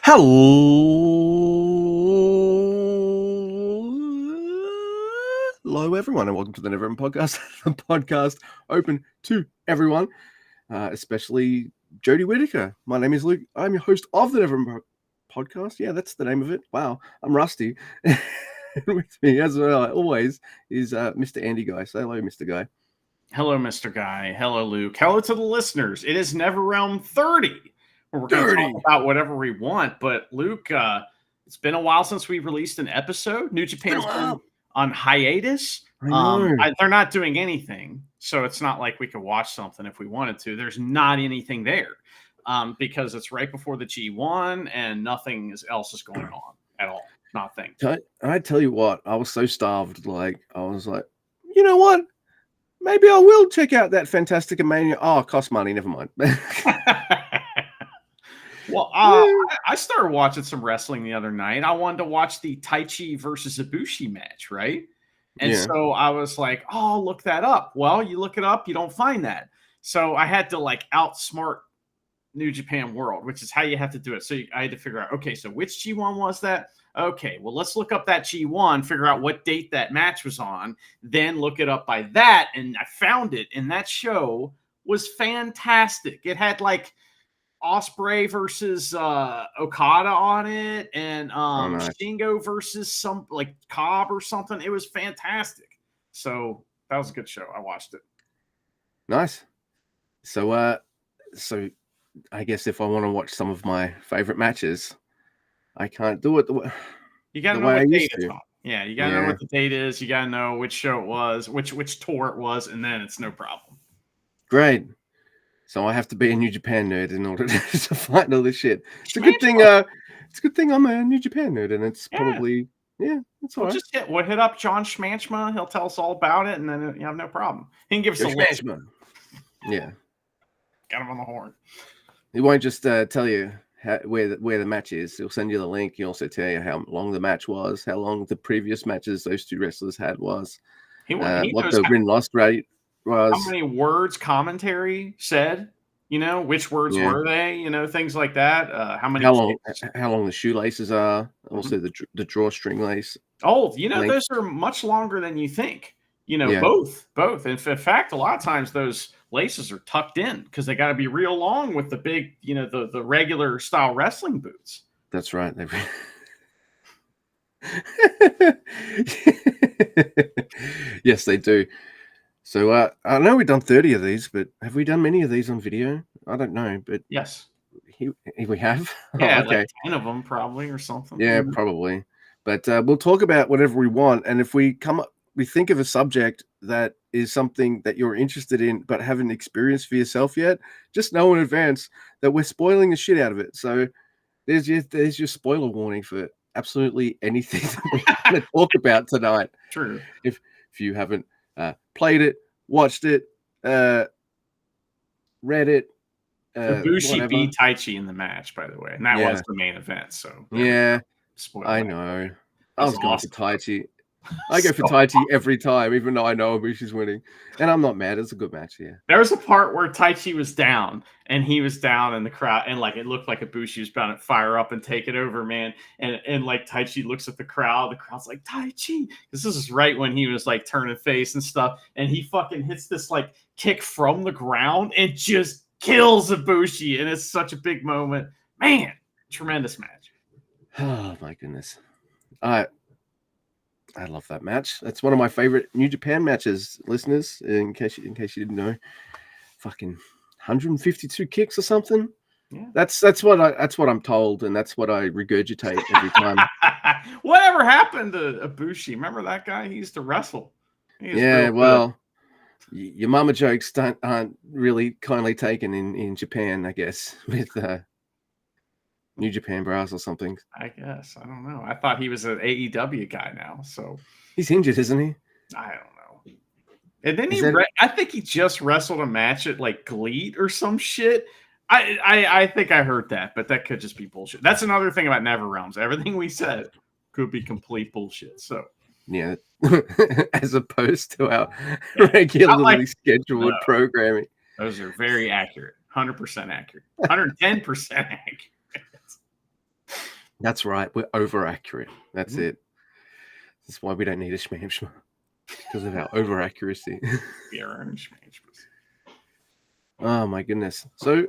Hello, everyone, and welcome to the Never End Podcast, the podcast open to everyone, especially Jodie Whittaker. My name is Luke. I'm your host of the Never End Podcast. Yeah, that's the name of it. Wow, I'm rusty. With me, as always, is Mr. Andy Guy. Say hello, Mr. Guy. Hello, Mr. Guy. Hello, Luke. Hello to the listeners. It is Never Realm 30, where we're going to talk about whatever we want. But, Luke, it's been a while since we released an episode. New Japan's been on hiatus. They're not doing anything, so it's not like we could watch something if we wanted to. There's not anything there because it's right before the G1 and nothing else is going on at all. Nothing. I tell you what, I was so starved. I was like, you know what? Maybe I will check out that Fantastica Mania. Oh, it costs money. Never mind. Well, I started watching some wrestling the other night. I wanted to watch the Taichi versus Ibushi match, right? And so I was like, oh, look that up. Well, you look it up, you don't find that. So I had to outsmart New Japan World, which is how you have to do it. So I had to figure out, okay, so which G1 was that? Okay, well, let's look up that G1, figure out what date that match was on, then look it up by that. And I found it. And that show was fantastic. It had Ospreay versus Okada on it, and Shingo versus some Cobb or something. It was fantastic. So that was a good show. I watched it. Nice. So I guess if I want to watch some of my favorite matches, I can't do it you gotta know what date it's on. Yeah, you gotta know what the date is. You gotta know which show it was, which tour it was, and then it's no problem. Great. So I have to be a New Japan nerd in order to find all this shit. It's a good thing. It's a good thing I'm a New Japan nerd, and it's probably it's all right. Just hit up John Schmanchma. He'll tell us all about it, and then you have no problem. He can give us a list. Yeah, got him on the horn. He won't just tell you where the match is. He'll send you the link. He'll also tell you how long the match was, how long the previous matches those two wrestlers had was, what the win-loss rate was, how many words commentary said, which words were they, things like that. How long the shoelaces are, also the drawstring lace. Oh, those are much longer than you think. Both. In fact, a lot of times those laces are tucked in because they got to be real long with the big, the regular style wrestling boots. That's right. Yes, they do. So I know we've done 30 of these, but have we done many of these on video? I don't know, but yes, we have. Yeah, okay. 10 of them probably or something. Yeah, probably. But we'll talk about whatever we want, and if we think of a subject that is something that you're interested in but haven't experienced for yourself yet, just know in advance that we're spoiling the shit out of it. So there's your spoiler warning for absolutely anything that we're going to talk about tonight. True. If you haven't played it, watched it, read it. Ibushi beat Taichi in the match, by the way, and that was the main event. So I know. I was going for Taichi. I go for Taichi every time, even though I know Ibushi's winning, and I'm not mad. It's a good match. Yeah. There was a part where Taichi was down, and he was down in the crowd, and it looked like Ibushi was about to fire up and take it over, man. And Taichi looks at the crowd. The crowd's like, Taichi, because this is right when he was turning face and stuff, and he fucking hits this kick from the ground and just kills Ibushi, and it's such a big moment, man. Tremendous match. Oh my goodness. I love that match. That's one of my favorite New Japan matches, listeners. In case you didn't know, fucking 152 kicks or something. Yeah. That's what I'm told, and that's what I regurgitate every time. Whatever happened to Ibushi? Remember that guy? He used to wrestle. Well, your mama jokes aren't really kindly taken in Japan, I guess, with New Japan Bras or something. I guess. I don't know. I thought he was an AEW guy now. So he's injured, isn't he? I don't know. And then I think he just wrestled a match at GLEAT or some shit. I think I heard that, but that could just be bullshit. That's another thing about Never Realms. Everything we said could be complete bullshit. So yeah, as opposed to our regularly scheduled programming. Those are very accurate. 100% accurate. 110% accurate. That's right. We're over accurate. That's Mhm. it. That's why we don't need a shmam because of our over accuracy. We are orange managers. Oh my goodness. So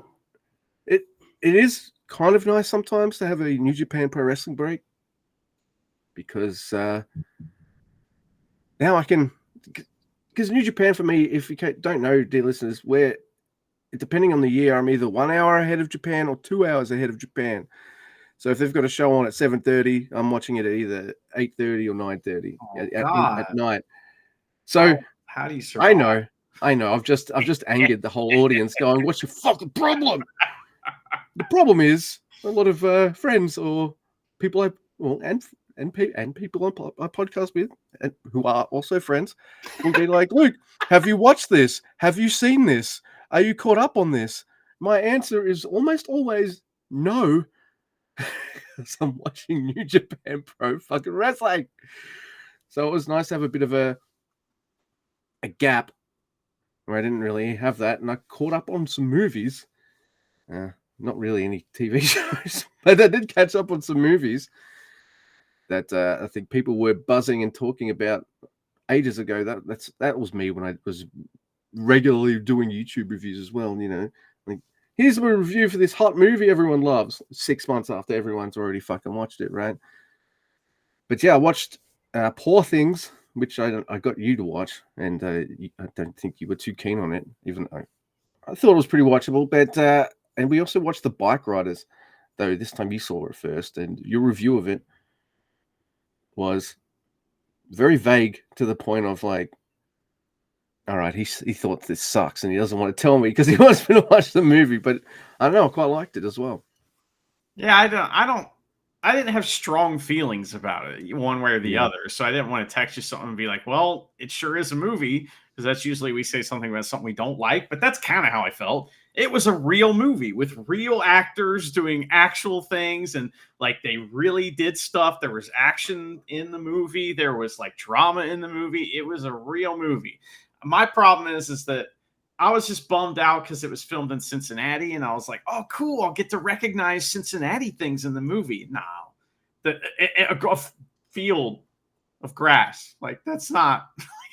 it it is kind of nice sometimes to have a New Japan Pro Wrestling break because now I can, because New Japan for me, if you don't know, dear listeners, where depending on the year, I'm either 1 hour ahead of Japan or 2 hours ahead of Japan. So if they've got a show on at 7:30, I'm watching it at either 8:30 or 9:30 Oh at God. night. So How do you I survive? know, I know. I've just angered the whole audience, going, "What's your fucking problem?" The problem is a lot of friends or people and people I podcast with and who are also friends will be like, "Luke, have you watched this? Have you seen this? Are you caught up on this?" My answer is almost always no, because I'm watching New Japan Pro fucking Wrestling. So it was nice to have a bit of a gap where I didn't really have that, and I caught up on some movies. Not really any TV shows, but I did catch up on some movies that I think people were buzzing and talking about ages ago. That was me when I was regularly doing YouTube reviews as well. You know, like here's a review for this hot movie everyone loves. 6 months after everyone's already fucking watched it, right? But yeah, I watched Poor Things, which I got you to watch, and I don't think you were too keen on it, even though I thought it was pretty watchable. But and we also watched The Bike Riders, though this time you saw it first, and your review of it was very vague to the point of like, all right, he thought this sucks and he doesn't want to tell me because he wants me to watch the movie. But I don't know, I quite liked it as well. Yeah, I didn't have strong feelings about it one way or the Yeah, other. So I didn't want to text you something and be like, well, it sure is a movie. Because that's usually we say something about something we don't like, but that's kind of how I felt. It was a real movie with real actors doing actual things, and like they really did stuff. There was action in the movie, there was like drama in the movie. It was a real movie. My problem is that I was just bummed out because it was filmed in Cincinnati, and I was like, "Oh, cool! I'll get to recognize Cincinnati things in the movie." No, a field of grass, like that's not.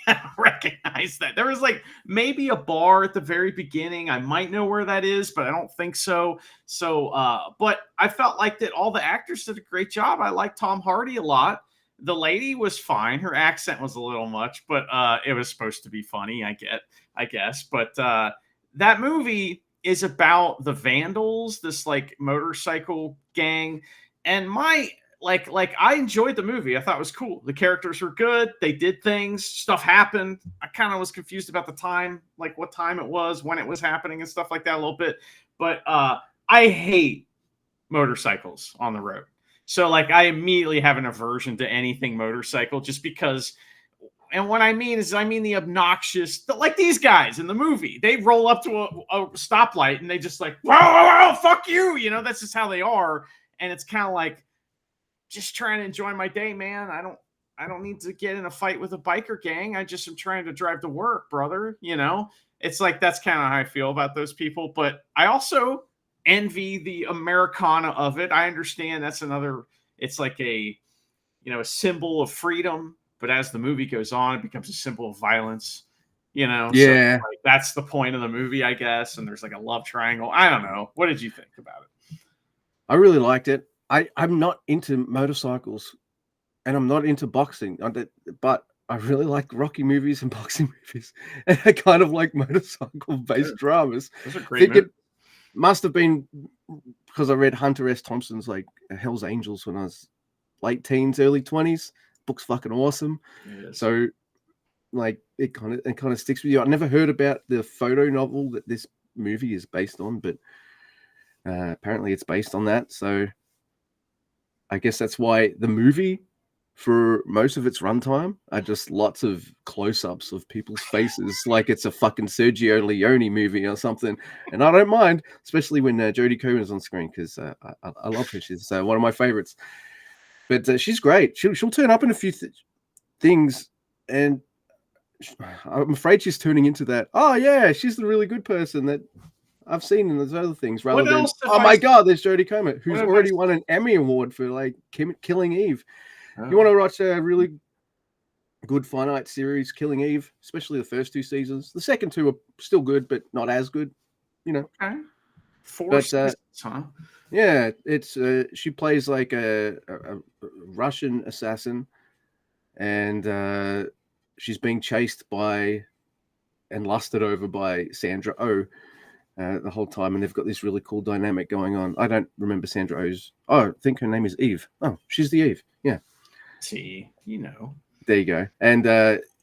I don't recognize that. There was like maybe a bar at the very beginning. I might know where that is, but I don't think so. So, but I felt like that all the actors did a great job. I like Tom Hardy a lot. The lady was fine. Her accent was a little much, but it was supposed to be funny. I guess. But that movie is about the Vandals, this like motorcycle gang, and my like I enjoyed the movie. I thought it was cool. The characters were good. They did things. Stuff happened. I kind of was confused about the time, like what time it was, when it was happening, and stuff like that a little bit. But I hate motorcycles on the road. So like I immediately have an aversion to anything motorcycle just because, and what I mean is I mean the obnoxious, like these guys in the movie. They roll up to a stoplight and they just like, whoa, whoa, whoa, fuck you. You know, that's just how they are. And it's kind of like just trying to enjoy my day, man. I don't need to get in a fight with a biker gang. I just am trying to drive to work, brother. You know, it's like that's kind of how I feel about those people. But I also envy the Americana of it. I understand that's another, it's like a, you know, a symbol of freedom. But as the movie goes on, it becomes a symbol of violence, you know? So yeah, like, that's the point of the movie, I guess. And there's like a love triangle. I don't know. What did you think about it? I really liked it. I'm not into motorcycles, and I'm not into boxing, but I really like Rocky movies and boxing movies, and I kind of like motorcycle-based dramas. Those are I great think movies. it must have been because I read Hunter S. Thompson's like Hell's Angels when I was late teens, early 20s. Book's fucking awesome. So like it kind of sticks with you. I never heard about the photo novel that this movie is based on, but apparently it's based on that. So I guess that's why the movie, for most of its runtime, are just lots of close-ups of people's faces, like it's a fucking Sergio Leone movie or something. And I don't mind, especially when Jodie Comer is on screen, because I love her. She's one of my favorites. But she's great. She'll turn up in a few things, and I'm afraid she's turning into that. Oh yeah, she's the really good person that I've seen in those other things rather What than, else have oh I my seen? God, there's Jodie Comer, who's What have I already won an Emmy Award for like Killing Eve. You Oh. want to watch a really good finite series, Killing Eve, especially the first 2 seasons. The second 2 are still good, but not as good, you know. Okay. 4 But seasons, huh? yeah, it's she plays like a Russian assassin, and she's being chased by and lusted over by Sandra Oh the whole time, and they've got this really cool dynamic going on. I don't remember Sandra Oh's. Oh, I think her name is Eve. Oh, she's the Eve. Yeah. See, you know. There you go. And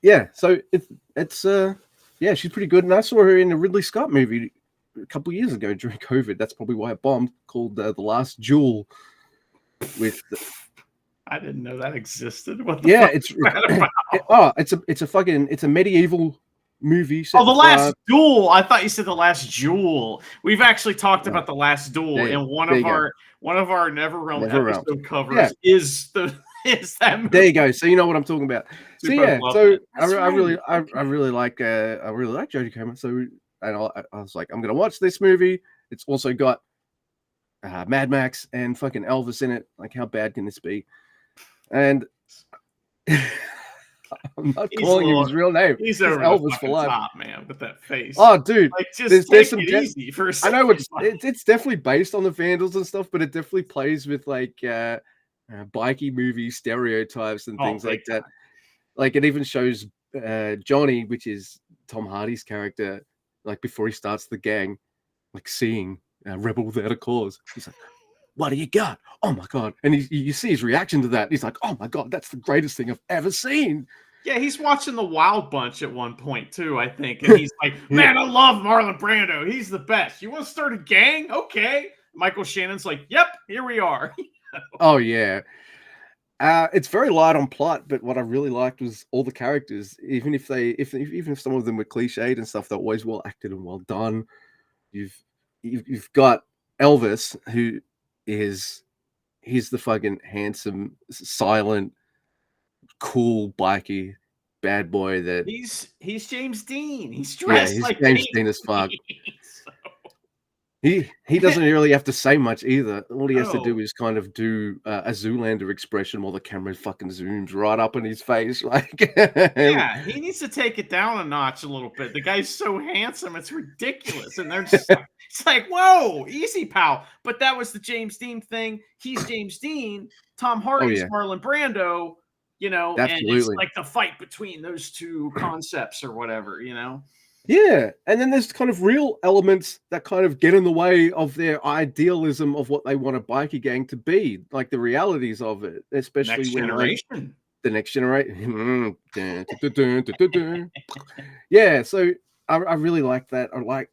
yeah, so it's yeah, she's pretty good. And I saw her in a Ridley Scott movie a couple of years ago during COVID. That's probably why it bombed. Called The Last Duel. I didn't know that existed. What the yeah, fuck it's is that about? it's a medieval movie. Oh, The Last Duel. I thought you said The Last Jewel. We've actually talked about The Last Duel in one of our NeverRealm episode covers. Yeah. Is that movie. There you go. So you know what I'm talking about. So yeah, so I really like Jodie Comer. So and I was like, I'm gonna watch this movie. It's also got Mad Max and fucking Elvis in it. Like, how bad can this be? And I'm not calling him his real name. He's over Elvis for life, top, man, with that face. Oh, dude, like, just there's some easy for a second. I know it's definitely based on the Vandals and stuff, but it definitely plays with like bikey movie stereotypes and things like that. Like, it even shows Johnny, which is Tom Hardy's character, like before he starts the gang, like seeing Rebel Without a Cause. He's like, what do you got? Oh my God. And you see his reaction to that. He's like, oh my God, that's the greatest thing I've ever seen. Yeah, he's watching The Wild Bunch at one point too, I think. And he's like, man, I love Marlon Brando. He's the best. You want to start a gang? Okay. Michael Shannon's like, yep, here we are. Oh yeah. It's very light on plot, but what I really liked was all the characters. Even if some of them were cliched and stuff, they're always well acted and well done. You've got Elvis, who he's the fucking handsome, silent, cool, bikie bad boy that he's James Dean. He's dressed like James Dean as fuck. He doesn't really have to say much either. All he has to do is kind of do a Zoolander expression while the camera fucking zooms right up in his face. Like, yeah, he needs to take it down a notch a little bit. The guy's so handsome, it's ridiculous. And they're just like, it's like, whoa, easy, pal. But that was the James Dean thing. He's James Dean. Tom Hardy's Marlon Brando. You know, absolutely. And it's like the fight between those two concepts or whatever. You know. Yeah, and then there's kind of real elements that kind of get in the way of their idealism of what they want a bikie gang to be, like the realities of it, especially Next Generation. The Next Generation. Yeah, so I really like that. I like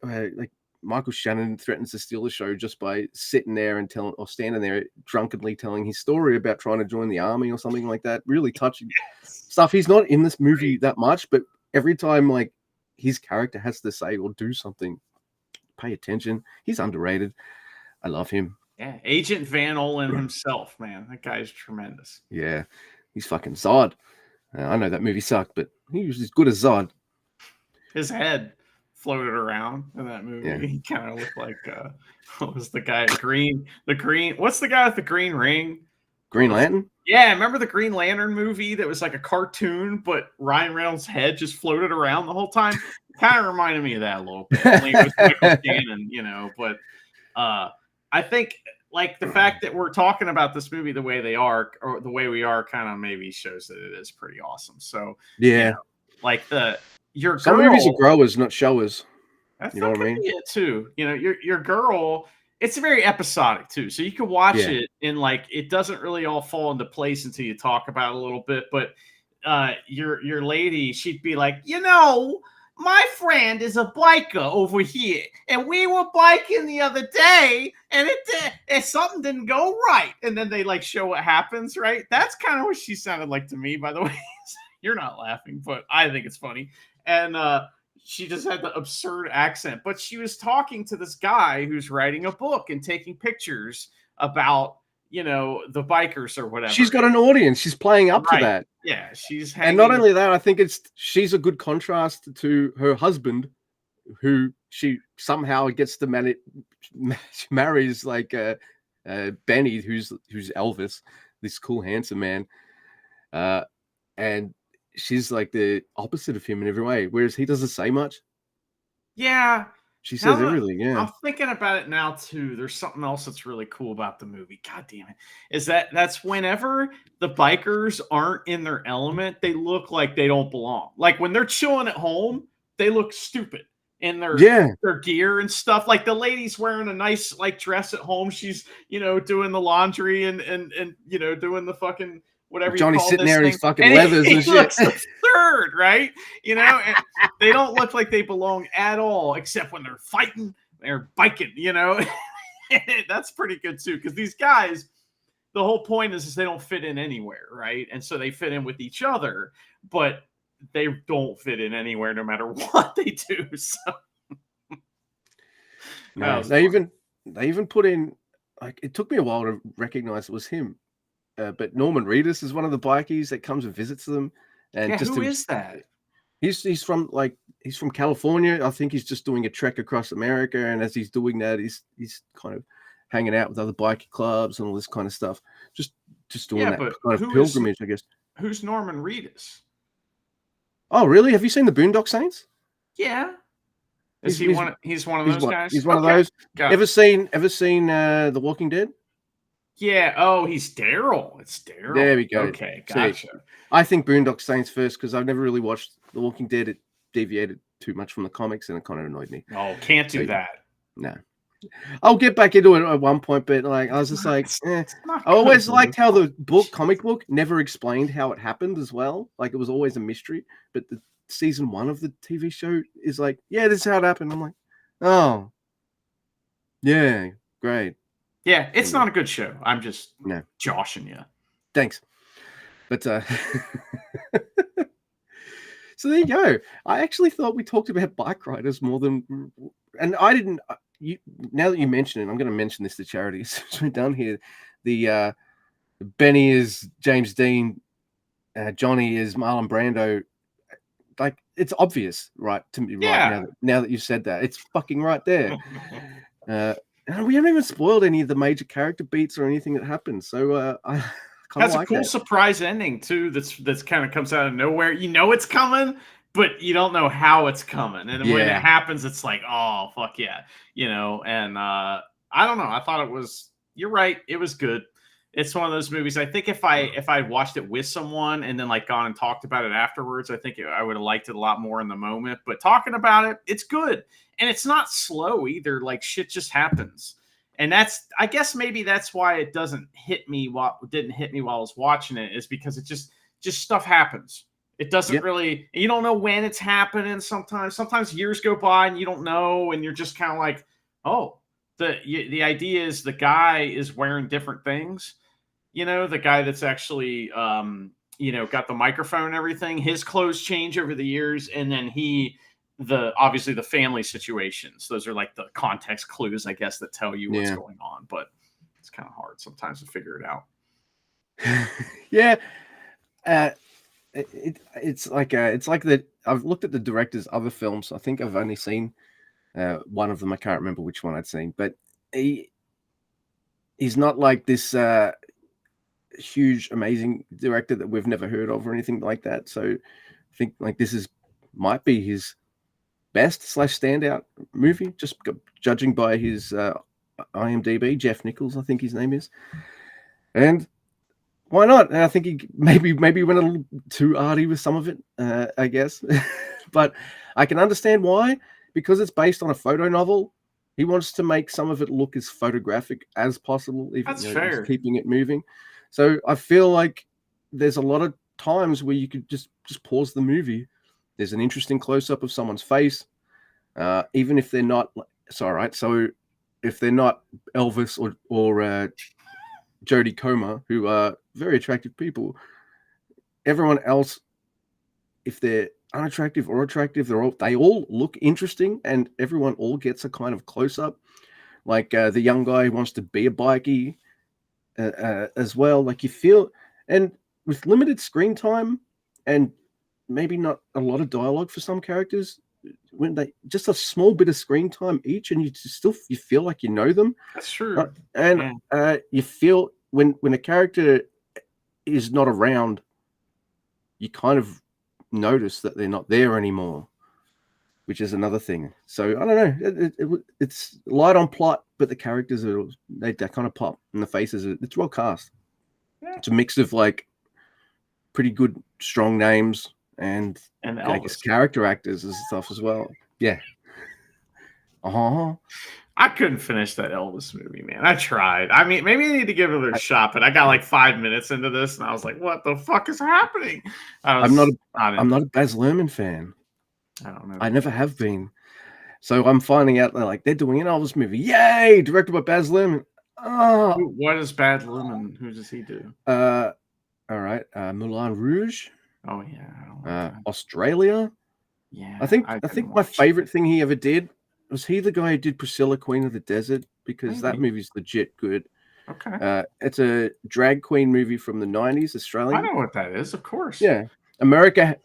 Michael Shannon threatens to steal the show just by sitting there and standing there drunkenly telling his story about trying to join the army or something like that. Really touching stuff. He's not in this movie that much, but every time like his character has to say or do something, pay attention. He's underrated. I love him. Yeah, Agent Van Olen himself, man. That guy's tremendous. Yeah, he's fucking Zod. I know that movie sucked, but he was as good as Zod. His head floated around in that movie. Yeah. He kind of looked like what was the guy? What's the guy with the green ring? Green Lantern? Yeah, remember the Green Lantern movie that was like a cartoon, but Ryan Reynolds' head just floated around the whole time? Kind of reminded me of that a little bit. Only it was Michael Shannon, you know. But I think like the fact that we're talking about this movie the way they are, or the way we are, kind of maybe shows that it is pretty awesome. So yeah, you know, like some movies are growers, not showers. You know what I mean? It too. You know, your girl. It's very episodic too, so you can watch it and like it doesn't really all fall into place until you talk about it a little bit. But your lady, she'd be like, you know, my friend is a biker over here, and we were biking the other day, and something didn't go right, and then they like show what happens, right? That's kind of what she sounded like to me, by the way. You're not laughing, but I think it's funny, and she just had the absurd accent, but she was talking to this guy who's writing a book and taking pictures about, you know, the bikers or whatever. She's got an audience. She's playing up to that. Yeah, and not only that, I think she's a good contrast to her husband, who she somehow gets to marries like Benny, who's Elvis, this cool handsome man, and she's like the opposite of him in every way, whereas he doesn't say much. Yeah. She Now says that everything. Yeah, I'm thinking about it now too, there's something else that's really cool about the movie. God damn it. Is that's whenever the bikers aren't in their element, they look like they don't belong. Like when they're chilling at home, they look stupid in yeah. their gear and stuff. Like the lady's wearing a nice like dress at home. She's, doing the laundry and doing the fucking whatever you Johnny's call sitting this there in thing. his fucking And leathers he and shit. looks absurd, right? And they don't look like they belong at all, except when they're fighting, they're biking, That's pretty good too, because these guys, the whole point is they don't fit in anywhere, right? And so they fit in with each other, but they don't fit in anywhere no matter what they do. So No, they even put in, like, it took me a while to recognize it was him. But Norman Reedus is one of the bikies that comes and visits them, and yeah, just who is that? he's from California. I think he's just doing a trek across America, and as he's doing that, he's kind of hanging out with other bikie clubs and all this kind of stuff. Just doing Yeah, that but kind of pilgrimage, I guess. Who's Norman Reedus? Oh, really? Have you seen the Boondock Saints? Yeah. He's one of those guys? He's one of those. Got Ever seen The Walking Dead? Yeah. Oh, he's Daryl. It's Daryl. There we go. Okay, gotcha. See, I think Boondock Saints first because I've never really watched The Walking Dead. It deviated too much from the comics and it kind of annoyed me. Oh, can't do that. No. I'll get back into it at one point, but like I was just like, I always liked how the comic book never explained how it happened as well. Like it was always a mystery. But the season 1 of the TV show is like, yeah, this is how it happened. I'm like, oh, yeah, great. Yeah, it's not a good show. I'm just joshing you. Thanks. But so there you go. I actually thought we talked about bike riders more than, and I didn't. Now that you mention it, I'm going to mention this to Charity since we're done here. The Benny is James Dean, Johnny is Marlon Brando. Like it's obvious, right? To me, right now that you've said that, it's fucking right there. And we haven't even spoiled any of the major character beats or anything that happens. So I has a cool surprise ending too. That's kind of comes out of nowhere. You know it's coming, but you don't know how it's coming. And when it happens, it's like, oh fuck yeah, And I don't know. I thought it was. You're right. It was good. It's one of those movies. I think if I watched it with someone and then like gone and talked about it afterwards, I think I would have liked it a lot more in the moment. But talking about it, it's good and it's not slow either. Like shit just happens. And I guess maybe that's why it didn't hit me while I was watching it, is because it just stuff happens. It doesn't really, you don't know when it's happening. Sometimes years go by and you don't know. And you're just kind of like, oh, the idea is the guy is wearing different things. The guy that's actually, got the microphone and everything, his clothes change over the years. And then obviously the family situations, those are like the context clues, I guess, that tell you what's going on, but it's kind of hard sometimes to figure it out. Yeah. It's like that. I've looked at the director's other films. I think I've only seen one of them. I can't remember which one I'd seen, but he's not like this huge, amazing director that we've never heard of or anything like that. So I think like this might be his best / standout movie, just judging by his IMDb. Jeff Nichols, I think his name is, and why not? And I think he maybe went a little too arty with some of it, I guess, but I can understand why, because it's based on a photo novel. He wants to make some of it look as photographic as possible, even fair. Keeping it moving. So I feel like there's a lot of times where you could just pause the movie. There's an interesting close-up of someone's face, even if they're not. It's all right. So if they're not Elvis or Jodie Comer, who are very attractive people, everyone else, if they're unattractive or attractive, they all look interesting, and everyone all gets a kind of close-up. Like the young guy who wants to be a bikie as well. Like you feel, and with limited screen time and maybe not a lot of dialogue for some characters, when they just a small bit of screen time each, and you feel like you know them. That's true. And you feel when a character is not around, you kind of notice that they're not there anymore, which is another thing. So I don't know. It's light on plot, but the characters they kind of pop, and the faces it's well cast. Yeah. It's a mix of like pretty good, strong names and I guess character actors and stuff as well. Yeah. I couldn't finish that Elvis movie, man. I tried. I mean, maybe I need to give it a shot, but I got like 5 minutes into this, and I was like, "What the fuck is happening?" I'm not a Baz Luhrmann fan. I don't know. I never have been. So I'm finding out they're doing an Elvis movie. Yay! Directed by Baz Luhrmann. Oh. What is Baz Luhrmann? Who does he do? All right. Moulin Rouge. Oh yeah. Australia. Yeah. I think my favorite thing he ever did was he the guy who did Priscilla, Queen of the Desert, because that movie's legit good. Okay. It's a drag queen movie from the 90s, Australian. I know what that is, of course. Yeah. America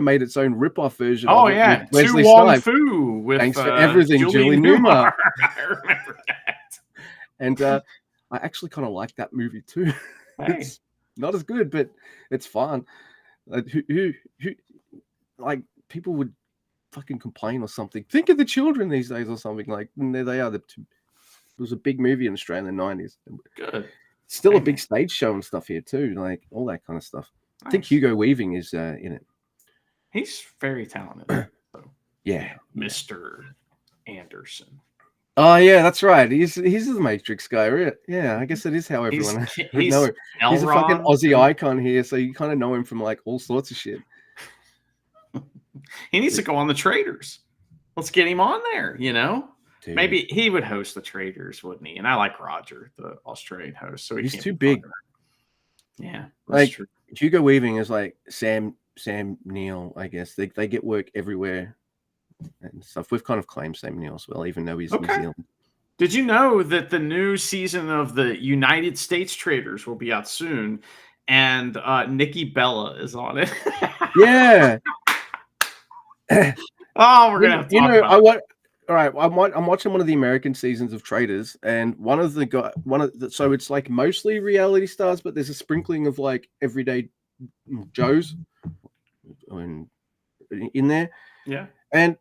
made its own rip-off version. Oh yeah, Tu Wong Fu with thanks for everything, Julie Newmar. I remember that. And I actually kind of like that movie too. It's not as good, but it's fun. Who like people would fucking complain or something. Think of the children these days or something. Like there they are. It was a big movie in Australia in the 90s. Good. Still a big stage show and stuff here too. Like all that kind of stuff. Nice. I think Hugo Weaving is in it. He's very talented. So. Yeah. Mr. Anderson. Oh yeah, that's right. He's the Matrix guy, right? Yeah, I guess that is how everyone knows him. He's a fucking Aussie icon here, so you kind of know him from like all sorts of shit. He needs to go on the Traders. Let's get him on there, you know? Dude. Maybe he would host the Traders, wouldn't he? And I like Roger, the Australian host. So he's too big. Yeah. Like true. Hugo Weaving is like Sam Neill, I guess. They get work everywhere and stuff. We've kind of claimed Sam Neill as well, even though he's New Zealand. Did you know that the new season of the United States Traders will be out soon? And Nikki Bella is on it. Yeah. Oh, we're gonna have to talk about it. I'm watching one of the American seasons of Traders, and so it's like mostly reality stars, but there's a sprinkling of like everyday Joes in there. Yeah. And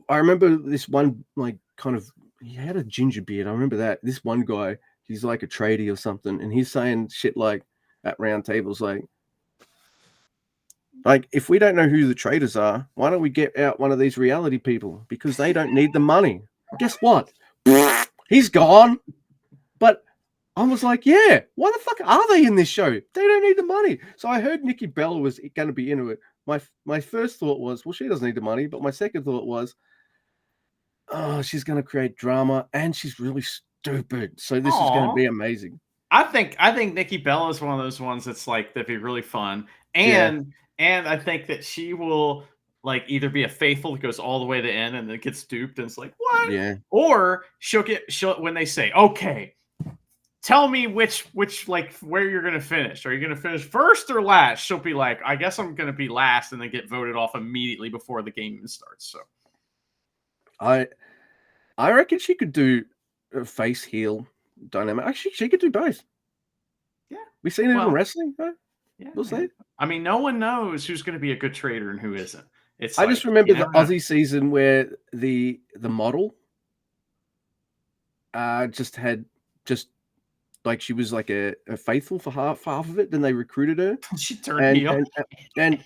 I remember this one, like, kind of, he had a ginger beard. I remember that. This one guy, he's like a tradie or something, and he's saying shit like at round tables, like, if we don't know who the traders are, why don't we get out one of these reality people? Because they don't need the money. Guess what? He's gone. But I was like, yeah, why the fuck are they in this show? They don't need the money. So I heard Nikki Bella was going to be into it. My first thought was, well, she doesn't need the money. But my second thought was, oh, she's going to create drama, and she's really stupid. So this is going to be amazing. I think Nikki Bella is one of those ones that's like, that'd be really fun. And I think that she will like either be a faithful that goes all the way to the end and then gets duped and it's like, what? Yeah. Or she'll when they say, okay, tell me which like where you're gonna finish. Are you gonna finish first or last? She'll be like, I guess I'm gonna be last, and then get voted off immediately before the game even starts. So I reckon she could do a face heel dynamic. Actually, she could do both. Yeah. We've seen it in wrestling, right? Yeah, we'll see. I mean, no one knows who's going to be a good trader and who isn't. I just remember the Aussie season where the model just like she was like a faithful for half of it. Then they recruited her. She turned heel, and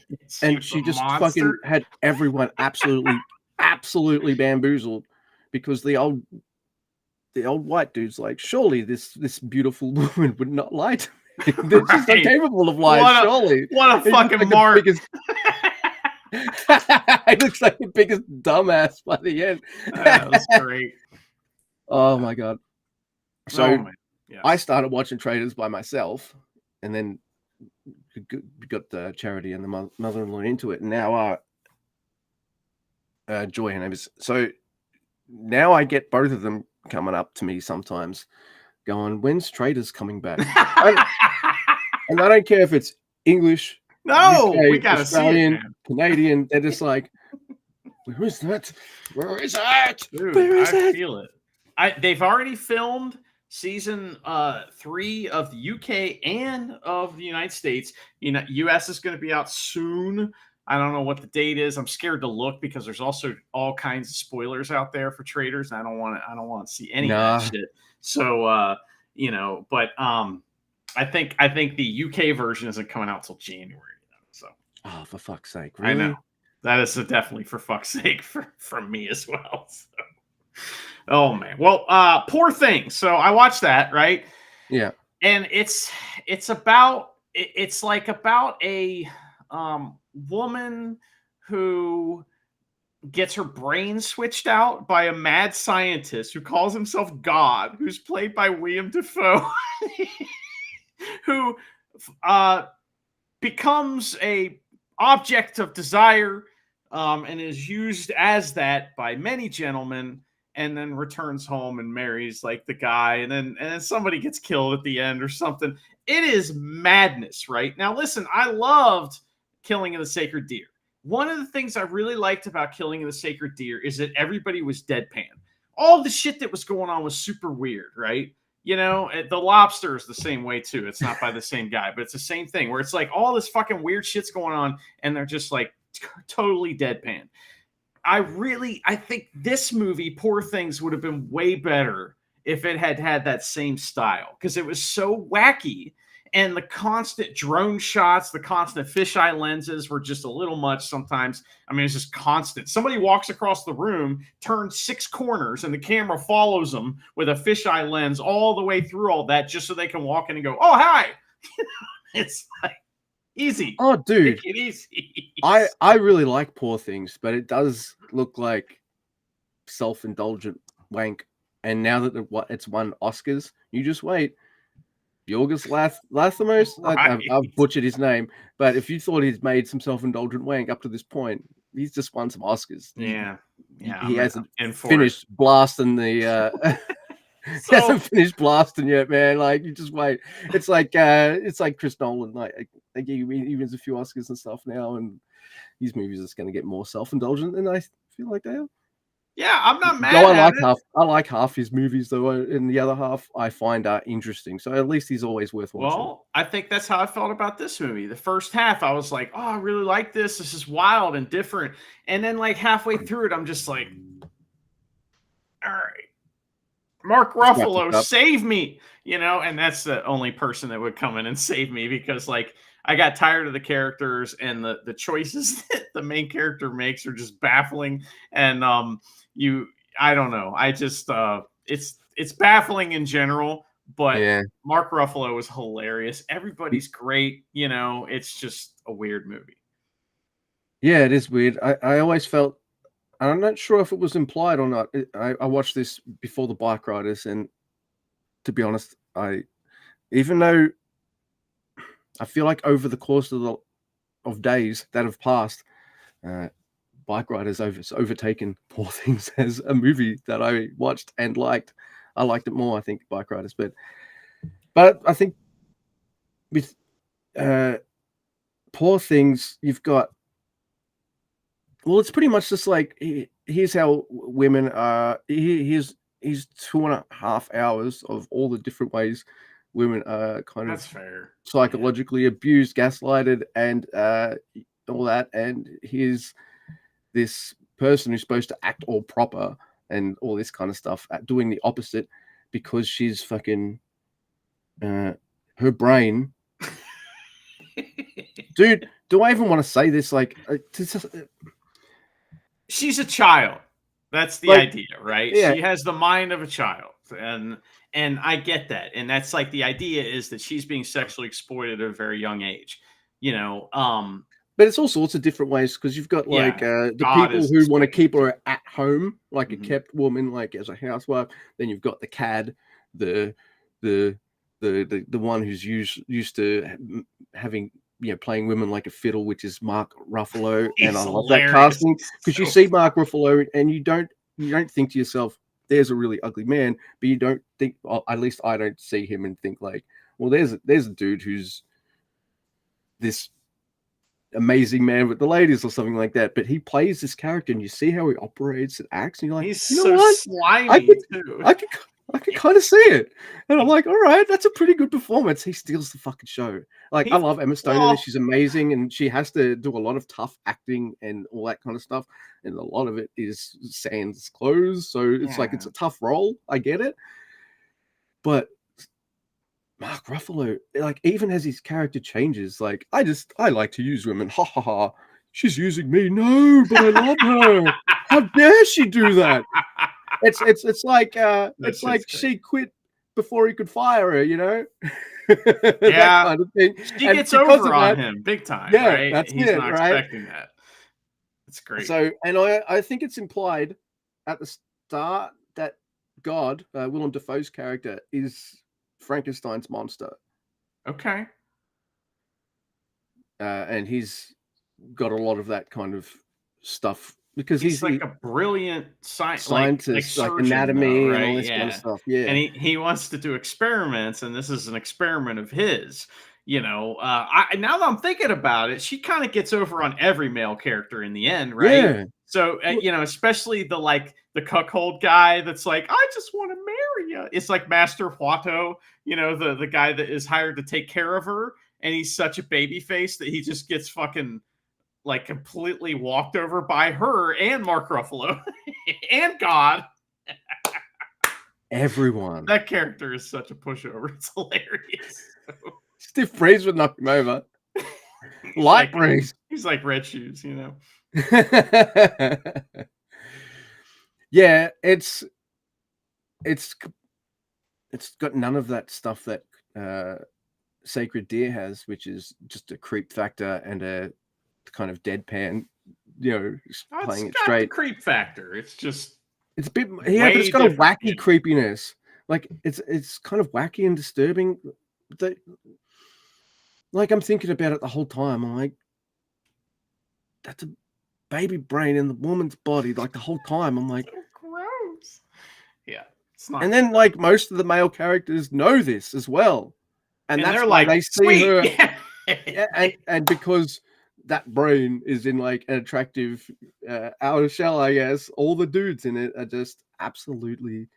she just fucking had everyone absolutely bamboozled because the old white dude's like, surely this beautiful woman would not lie to me. They're just not capable of lying, surely. What a fucking mark. It looks like the biggest dumbass by the end. That was great. Oh my god. So I started watching Traders by myself, and then we got the Charity and the mother-in-law into it, and now Joy, her name is. So now I get both of them coming up to me sometimes going, when's Traders coming back? And I don't care if it's English, no, UK, we gotta Australian, see it, Canadian. They're just like, Where is that? Where is it? Dude, Where is I it? feel it. They've already filmed season 3 of the UK and of the United States. US is going to be out soon. I don't know what the date is. I'm scared to look because there's also all kinds of spoilers out there for traders, and I don't want to see any of that Nah. shit. So but I think the UK version isn't coming out till January. So Oh, for fuck's sake! I Really? know that is definitely for fuck's sake from me as well. So. Oh man. Well, Poor Thing. So I watched that, right? Yeah. And it's about it's like about a woman who gets her brain switched out by a mad scientist who calls himself God, who's played by William Defoe, who becomes a object of desire and is used as that by many gentlemen, and then returns home and marries like the guy, and then somebody gets killed at the end or something. It is madness. Right now, listen, I loved Killing of the Sacred Deer. One of the things I really liked about Killing of the Sacred Deer is that everybody was deadpan. All the shit that was going on was super weird, right? The Lobster is the same way too. It's not by the same guy, but it's the same thing where it's like all this fucking weird shit's going on and they're just like totally deadpan. I think this movie, Poor Things, would have been way better if it had had that same style, because it was so wacky, and the constant drone shots, the constant fisheye lenses were just a little much sometimes. I mean, it's just constant. Somebody walks across the room, turns 6 corners, and the camera follows them with a fisheye lens all the way through all that, just so they can walk in and go, "Oh, hi." It's like easy. Oh, dude. Take it easy. I really like Poor Things, but it does look like self-indulgent wank. And now that it's won Oscars, you just wait. Yorgos Lanthimos, Right. I've butchered his name, but if you thought he'd made some self-indulgent wank up to this point, he's just won some Oscars. Yeah. He hasn't in for finished blasting the. He hasn't finished blasting yet, man. Like, you just wait. It's like Chris Nolan. Like they give he wins a few Oscars and stuff now, and these movies are just going to get more self-indulgent than I feel like they are. Yeah, I'm not mad No, at it. I like half his movies though, and the other half I find are interesting. So at least he's always worth watching. Well, I think that's how I felt about this movie. The first half, I was like, "Oh, I really like this. This is wild and different." And then, like halfway through it, I'm just like, "All right, Mark Ruffalo, save me!" And that's the only person that would come in and save me, because like I got tired of the characters, and the choices that the main character makes are just baffling. And I don't know. I just it's baffling in general. But Yeah. Mark Ruffalo was hilarious. Everybody's great. It's just a weird movie. Yeah, it is weird. I always felt, I'm not sure if it was implied or not. I watched this before the Bike Riders, and to be honest, even though I feel like over the course of days that have passed, Bike Riders has overtaken Poor Things as a movie that I watched and liked. I liked it more, I think, Bike Riders, but I think with Poor Things, you've got, well, it's pretty much just like, here's how women are. Here's 2.5 hours of all the different ways women are kind That's of fair. psychologically abused, gaslighted, and all that. And here's this person who's supposed to act all proper and all this kind of stuff, doing the opposite because she's fucking her brain. Dude, do I even want to say this? Like, she's a child. That's the idea, right? Yeah. She has the mind of a child, and I get that. And that's like the idea is that she's being sexually exploited at a very young age. But it's all sorts of different ways, because you've got like the people who want to keep her at home, like a kept woman, like as a housewife. Then you've got the cad, the one who's used to having, playing women like a fiddle, which is Mark Ruffalo. And I love that casting, because you see Mark Ruffalo and you don't think to yourself, there's a really ugly man, but you don't think, well, at least I don't see him and think like, well, there's a dude who's this amazing man with the ladies or something like that. But he plays this character, and you see how he operates and acts, and you're like, He's you know so what? I slimy could, too. I could kind of see it, and I'm like, all right, that's a pretty good performance. He steals the fucking show. Like, I love Emma Stone in this. She's amazing, and she has to do a lot of tough acting and all that kind of stuff. And a lot of it is sans clothes, so it's like it's a tough role. I get it, but Mark Ruffalo, like, even as his character changes, like, I like to use women. Ha ha ha. She's using me. No, but I love her. How dare she do that? It's like it's like she quit before he could fire her, you know? That kind of thing. She And gets because over of on that, him big time, yeah, right? that's He's it, not right? expecting that. It's great. So, and I think it's implied at the start that God, Willem Dafoe's character, is Frankenstein's monster. Okay. And he's got a lot of that kind of stuff because he's like a brilliant scientist, like surgeon, anatomy, though, right? and all this kind of stuff. Yeah, and he wants to do experiments, and this is an experiment of his. Now that I'm thinking about it, she kind of gets over on every male character in the end, right? Yeah. So especially the cuckold guy that's like, I just want to marry you. It's like Master Huato, the guy that is hired to take care of her, and he's such a baby face that he just gets fucking like completely walked over by her and Mark Ruffalo and God. Everyone. That character is such a pushover. It's hilarious. Stiff Breeze would knock him over. Light Breeze. He's like Red Shoes, Yeah, it's got none of that stuff that Sacred Deer has, which is just a creep factor and a kind of deadpan, playing it straight. The creep factor. It's just it's a bit, but it's got a wacky creepiness. Like it's kind of wacky and disturbing. Like I'm thinking about it the whole time. I'm like, that's a baby brain in the woman's body. Like the whole time, I'm like, so gross. Yeah, it's not. And then like most of the male characters know this as well, and that's they're why like, they see her. Yeah. and because that brain is in like an attractive outer shell, I guess all the dudes in it are just absolutely,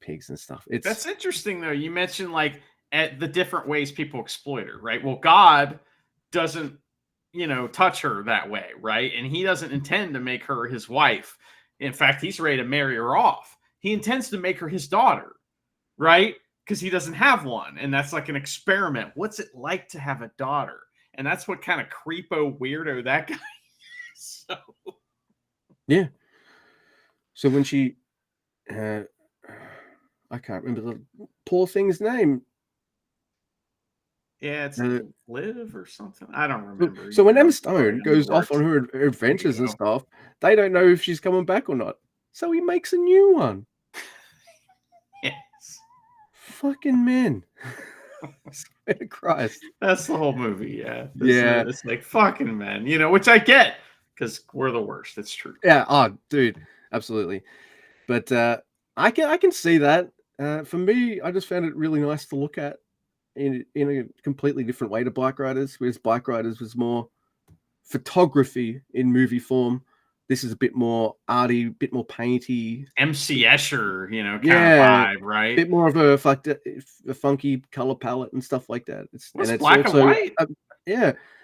pigs and stuff. That's interesting though. You mentioned like at the different ways people exploit her, right? Well, God doesn't, touch her that way, right? And he doesn't intend to make her his wife. In fact, he's ready to marry her off. He intends to make her his daughter, right? Because he doesn't have one. And that's like an experiment. What's it like to have a daughter? And that's what kind of creepo weirdo that guy is. So. Yeah. So when she, I can't remember the poor thing's name. Yeah, it's Liv or something. I don't remember. So when Emma Stone goes off on her adventures and stuff, they don't know if she's coming back or not. So he makes a new one. Yes. Fucking men. Swear to Christ. That's the whole movie, yeah. It's like fucking men, which I get because we're the worst. It's true. Yeah, oh, dude, absolutely. But I can see that. For me, I just found it really nice to look at in a completely different way to Bike Riders, whereas Bike Riders was more photography in movie form. This is a bit more arty, a bit more painty. MC Escher, kind of vibe, right? A bit more of a funky color palette and stuff like that. It's black and white.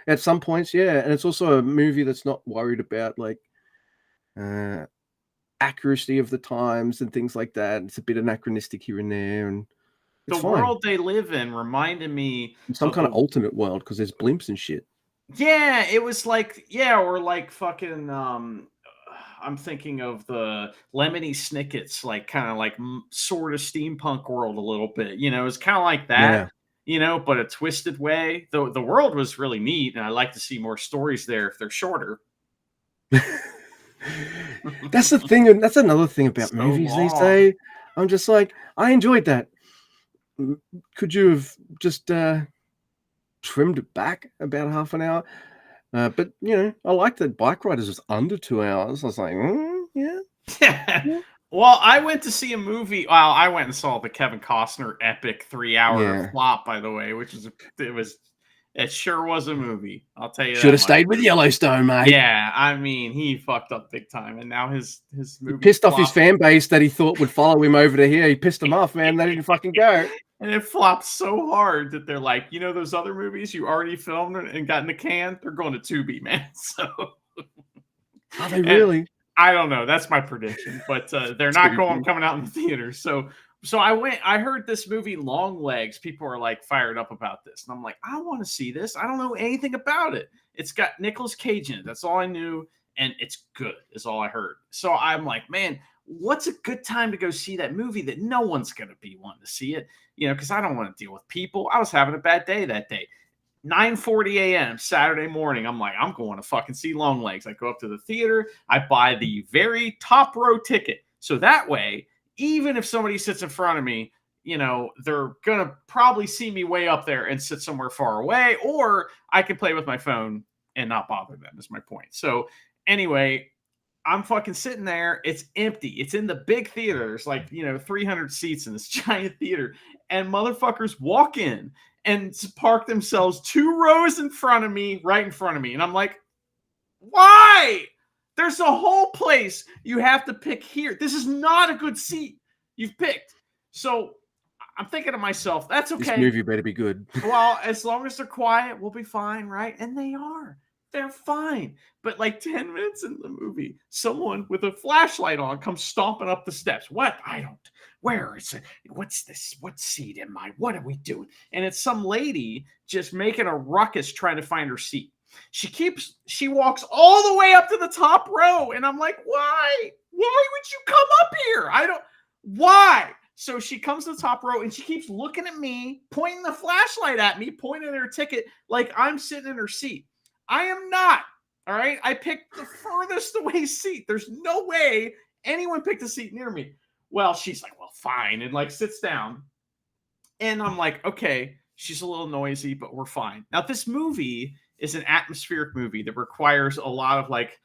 At some points, and it's also a movie that's not worried about like accuracy of the times and things like that. It's a bit anachronistic here and there, and the world they live in reminded me some kind of alternate world because there's blimps and shit. Yeah, it was like or like fucking. I'm thinking of the Lemony Snicket's, like kind of like sort of steampunk world a little bit. It's kind of like that. But a twisted way. The world was really neat, and I'd like to see more stories there if they're shorter. That's the thing, and that's another thing about movies these days. I'm just like, I enjoyed that. Could you have just trimmed it back about half an hour? But I like that Bike Riders was under 2 hours. I was like, yeah. Well, I went to see a movie. Well, I went and saw the Kevin Costner epic 3-hour flop, by the way, which is it It sure was a movie. I'll tell you Should have that much. stayed with Yellowstone, mate. Yeah, I mean, he fucked up big time, and now his He movie pissed off his flopped. fan base that he thought would follow him over to here. He pissed them off, man. They didn't fucking go. And it flopped so hard that they're like, you know, those other movies you already filmed and got in the can, they're going to Tubi, man. So Are they really? I don't know. That's my prediction, but they're not coming out in the theater. So I heard this movie Long Legs. People are like fired up about this. And I'm like, I want to see this. I don't know anything about it. It's got Nicolas Cage in it. That's all I knew. And it's good, is all I heard. So I'm like, man, what's a good time to go see that movie that no one's going to be wanting to see it? You know, because I don't want to deal with people. I was having a bad day that day. 9:40 a.m. Saturday morning. I'm like, I'm going to fucking see Long Legs. I go up to the theater. I buy the very top row ticket. So that way, even if somebody sits in front of me, you know, they're going to probably see me way up there and sit somewhere far away, or I can play with my phone and not bother them, is my point. So anyway, I'm fucking sitting there. It's empty. It's in the big theater. There's like, you know, 300 seats in this giant theater, and motherfuckers walk in and park themselves 2 rows in front of me, right in front of me. And I'm like, why? There's a whole place you have to pick here. This is not a good seat you've picked. So I'm thinking to myself, that's okay. This movie better be good. Well, as long as they're quiet, we'll be fine, right? And they are. They're fine. But like 10 minutes in the movie, someone with a flashlight on comes stomping up the steps. What? I don't. Where is it? What's this? What seat am I? What are we doing? And it's some lady just making a ruckus trying to find her seat. She walks all the way up to the top row. And I'm like, why? Why would you come up here? Why? So she comes to the top row and she keeps looking at me, pointing the flashlight at me, pointing at her ticket like I'm sitting in her seat. I am not. All right. I picked the furthest away seat. There's no way anyone picked a seat near me. Well, she's like, well, fine. And like sits down. And I'm like, okay, she's a little noisy, but we're fine. Now, this movie is an atmospheric movie that requires a lot of like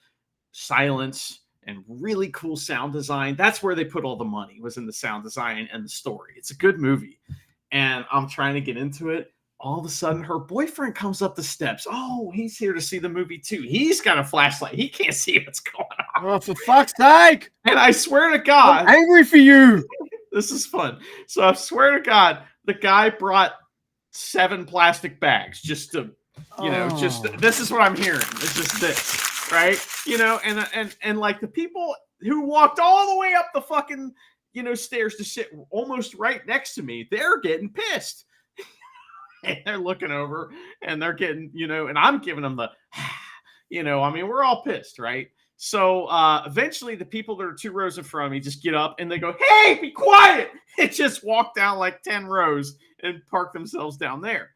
silence and really cool sound design. That's where they put all the money, was in the sound design and the story. It's a good movie. And I'm trying to get into it. All of a sudden, her boyfriend comes up the steps. Oh, he's here to see the movie too. He's got a flashlight. He can't see what's going on. Oh, for fuck's sake. And I swear to God, I'm angry for you. This is fun. So I swear to God, the guy brought 7 plastic bags just to, you know, just this is what I'm hearing. It's just this, right? You know, and like the people who walked all the way up the fucking, you know, stairs to sit almost right next to me, they're getting pissed. And they're looking over and they're getting, you know, and I'm giving them the, you know, I mean, we're all pissed, right? So eventually the people that are 2 rows in front of me just get up and they go, hey, be quiet. It just walked down like 10 rows and parked themselves down there.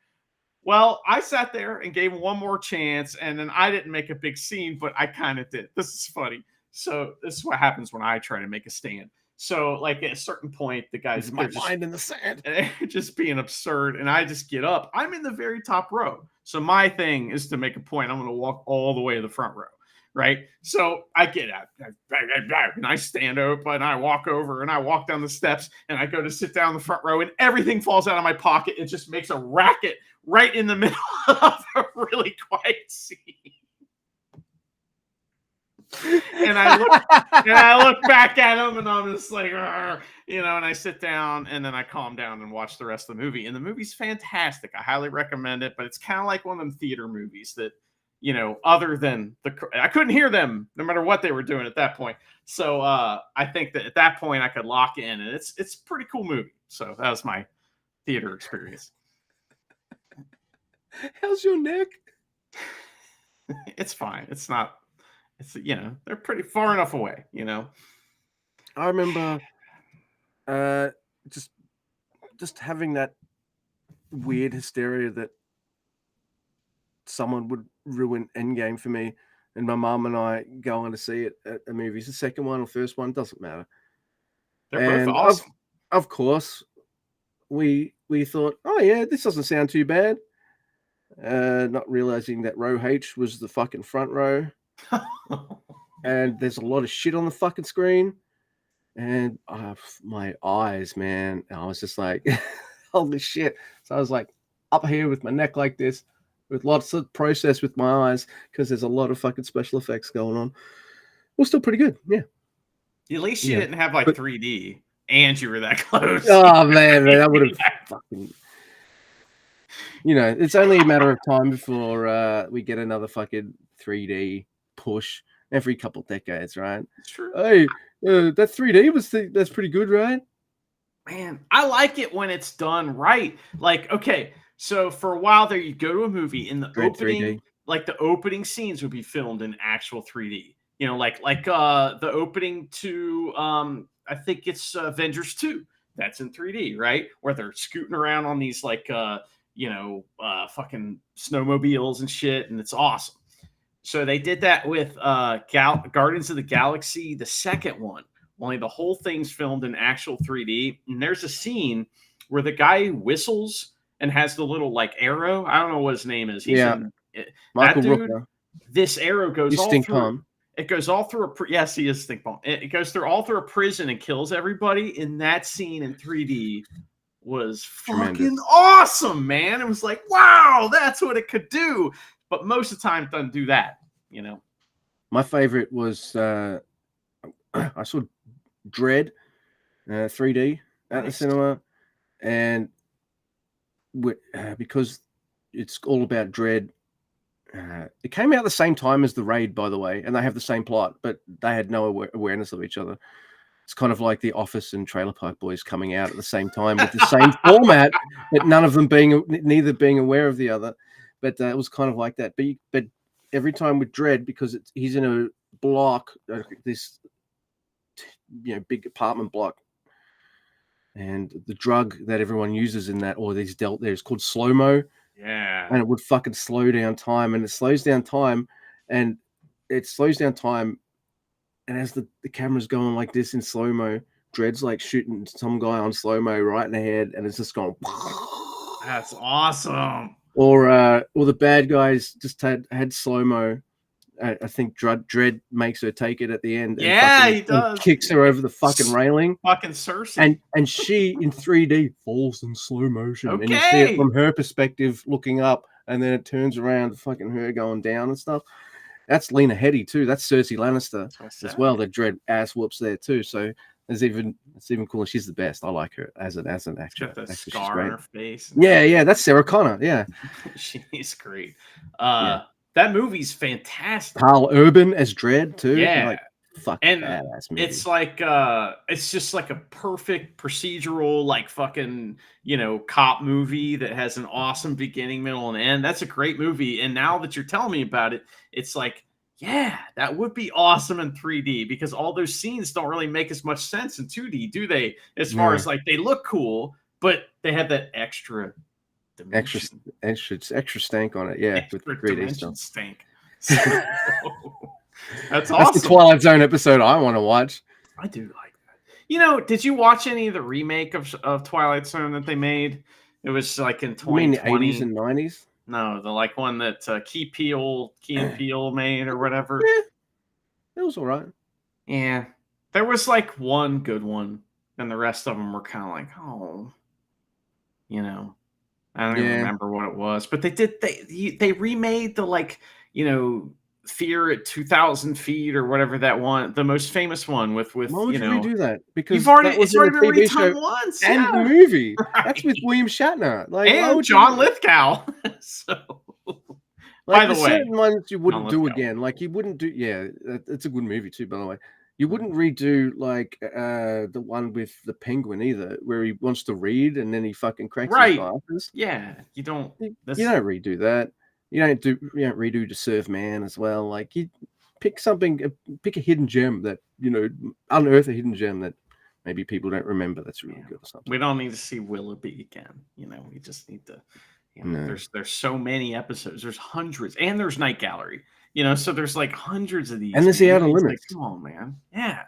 Well, I sat there and gave them one more chance. And then I didn't make a big scene, but I kind of did. This is funny. So this is what happens when I try to make a stand. So, like at a certain point, the guys my mind in the sand, just being absurd, and I just get up. I'm in the very top row, so my thing is to make a point. I'm going to walk all the way to the front row, right? So I get out, and I stand up, and I walk over, and I walk down the steps, and I go to sit down in the front row, and everything falls out of my pocket. It just makes a racket right in the middle of a really quiet scene. And I look back at him and I'm just like, you know, and I sit down and then I calm down and watch the rest of the movie. And the movie's fantastic. I highly recommend it, but it's kind of like one of them theater movies that, you know, other than I couldn't hear them no matter what they were doing at that point. So I think that at that point I could lock in, and it's a pretty cool movie. So that was my theater experience. How's your neck? It's fine. It's not. It's, you know, they're pretty far enough away, you know. I remember just having that weird hysteria that someone would ruin Endgame for me, and my mom and I going to see it at a movie. It's the second one or first one, doesn't matter. They're both awesome. Of course, we thought, oh yeah, this doesn't sound too bad. Not realizing that row H was the fucking front row. And there's a lot of shit on the fucking screen, and my eyes, man, I was just like, holy shit. So I was like up here with my neck like this, with lots of process with my eyes because there's a lot of fucking special effects going on. Well, still pretty good. Yeah. At least you Yeah. didn't have like But- 3D and you were that close. Oh man, that would have fucking. You know, it's only a matter of time before we get another fucking 3D push every couple decades, right? It's true. Hey, that 3D that's pretty good, right? Man, I like it when it's done right. Like, okay, so for a while there, you go to a movie in the Dread opening, 3D. like the opening scenes would be filmed in actual 3D. You know, like the opening to I think it's Avengers 2. That's in 3D, right? Where they're scooting around on these like fucking snowmobiles and shit, and it's awesome. So they did that with Guardians of the Galaxy, the second one. Only the whole thing's filmed in actual 3D. And there's a scene where the guy whistles and has the little like arrow. I don't know what his name is. He's Michael that dude, Rooker. This arrow goes He's all Stink through. Palm. It goes all through yes, he is Stink Bomb. It goes through all through a prison and kills everybody. In that scene in 3D was fucking awesome, man. It was like, wow, that's what it could do. But most of the time, it doesn't do that. You know, my favorite was I saw Dread 3D at the cinema, and because it's all about Dread. It came out the same time as The Raid, by the way, and they have the same plot, but they had no awareness of each other. It's kind of like The Office and Trailer Park Boys coming out at the same time with the same format, but neither being aware of the other. But it was kind of like that. But every time with Dread, because he's in a block, this big apartment block, and the drug that everyone uses in that, or these dealt there, is called slow-mo. Yeah. And it would fucking slow down time, and it slows down time, and and as the camera's going like this in slow-mo, Dread's like shooting some guy on slow-mo right in the head, and it's just going. That's awesome. Or the bad guys just had slow-mo. I think Dread makes her take it at the end. Yeah, he does. And kicks her over the fucking railing. Fucking Cersei. And she in 3D falls in slow motion. Okay. And you see it from her perspective looking up, and then it turns around, fucking her going down and stuff. That's Lena Headey too. That's Cersei Lannister as well. The Dread ass whoops there too. So it's even cooler. She's the best. I like her as an actress. Got the scar on her face. Yeah, that's Sarah Connor. Yeah, she's great. That movie's fantastic. Carl Urban as Dread too. Yeah, like, fucking badass movie. It's like it's just like a perfect procedural, like fucking cop movie that has an awesome beginning, middle, and end. That's a great movie. And now that you're telling me about it, it's like, yeah, that would be awesome in 3D, because all those scenes don't really make as much sense in 2D, do they? As far as like they look cool, but they have that extra stank on it. Yeah, with 3D stuff. Stank. So, that's awesome. That's the Twilight Zone episode I want to watch. I do like that. Did you watch any of the remake of Twilight Zone that they made? It was like in 2020. You mean the 80s and 90s? No, the like one that Key and Peele made or whatever. Yeah, it was all right. Yeah, there was like one good one, and the rest of them were kind of like, oh, I don't even remember what it was, but they remade the Fear at 2,000 feet or whatever that one, the most famous one with Why would you redo that? Because it's already been redone once, and the movie. Right. That's with William Shatner, and John Lithgow. So, by the way, certain ones you wouldn't do again. Like you wouldn't do. Yeah, it's a good movie too, by the way. You wouldn't redo like the one with the penguin either, where he wants to read and then he fucking cracks his glasses. Yeah, you don't. You don't redo that. You don't redo To Serve Man as well. Like you pick a hidden gem that unearth a hidden gem that maybe people don't remember. That's really good or something. We don't need to see Willoughby again. We just need to. There's so many episodes. There's hundreds, and there's Night Gallery. So there's like hundreds of these. And there's the Outer Limits. Like, come on, man. Yeah.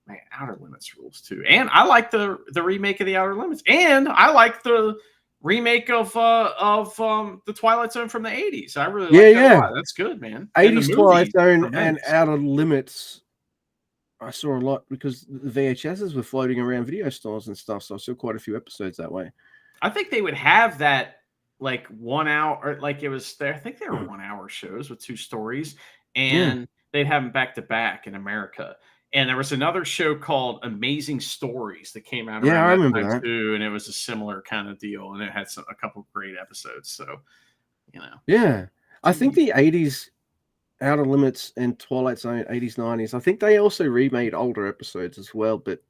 Man, Outer Limits rules too. And I like the remake of the Outer Limits. And I like the remake of the Twilight Zone from the 80s. I really like that a lot. That's good, man. 80s Twilight Zone and Outer Limits I saw a lot because the VHSs were floating around video stores and stuff, so I saw quite a few episodes that way. I think they would have that like 1 hour, or like it was there. I think they were 1 hour shows with 2 stories, Yeah. and they'd have them back to back in America. And there was another show called Amazing Stories that came out Yeah, around I that remember time that. too, and it was a similar kind of deal, and it had a couple of great episodes. So, you know, Yeah. I think TV. the 80s Outer Limits and Twilight Zone 80s, 90s, I think they also remade older episodes as well, but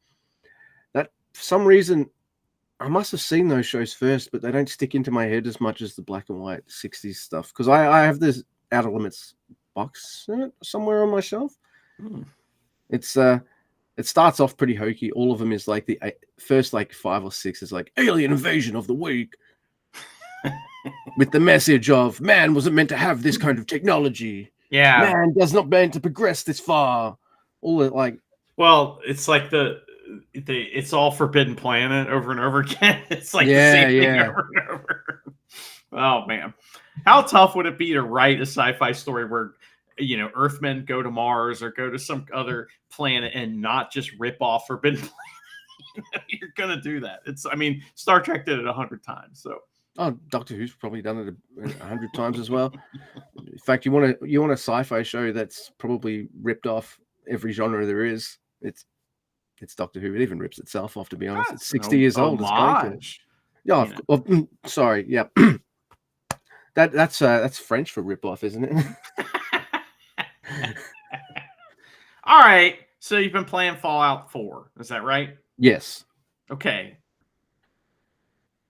that for some reason I must have seen those shows first, but they don't stick into my head as much as the black and white 60s stuff. Because I have this Outer Limits box set somewhere on my shelf. Hmm. It's it starts off pretty hokey. All of them is like the first like 5 or 6 is like alien invasion of the week with the message of man wasn't meant to have this kind of technology. Yeah. Man does not meant to progress this far. All the like Well, it's like it's all Forbidden Planet over and over again. It's like the yeah, same thing yeah. over and over. Oh man, how tough would it be to write a sci-fi story where Earthmen go to Mars or go to some other planet and not just rip off Forbidden Planet? You're gonna do that. I mean, Star Trek did it 100 times. So Oh, Doctor Who's probably done it 100 times as well. In fact, you want a sci-fi show that's probably ripped off every genre there is. It's Doctor Who. It even rips itself off, to be honest. It's that's 60 an years old. It's going to. homage. Yeah, You know. sorry. Yeah, that's French for rip off, isn't it? All right. So you've been playing Fallout 4. Is that right? Yes. Okay.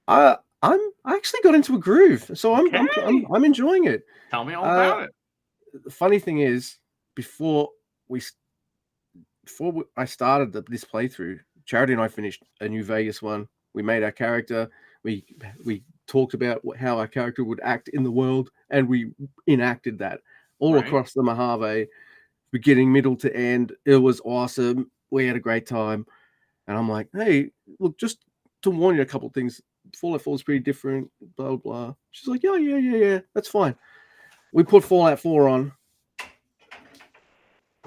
I actually got into a groove, so Okay. I'm enjoying it. Tell me all about it. The funny thing is, before I started this playthrough, Charity and I finished a New Vegas one. We made our character. We talked about how our character would act in the world, and we enacted that all Right. across the Mojave, beginning, middle to end. It was awesome. We had a great time, and I'm like, hey, look, just to warn you a couple of things. Fallout 4 is pretty different. Blah blah. She's like, yeah, that's fine. We put Fallout 4 on,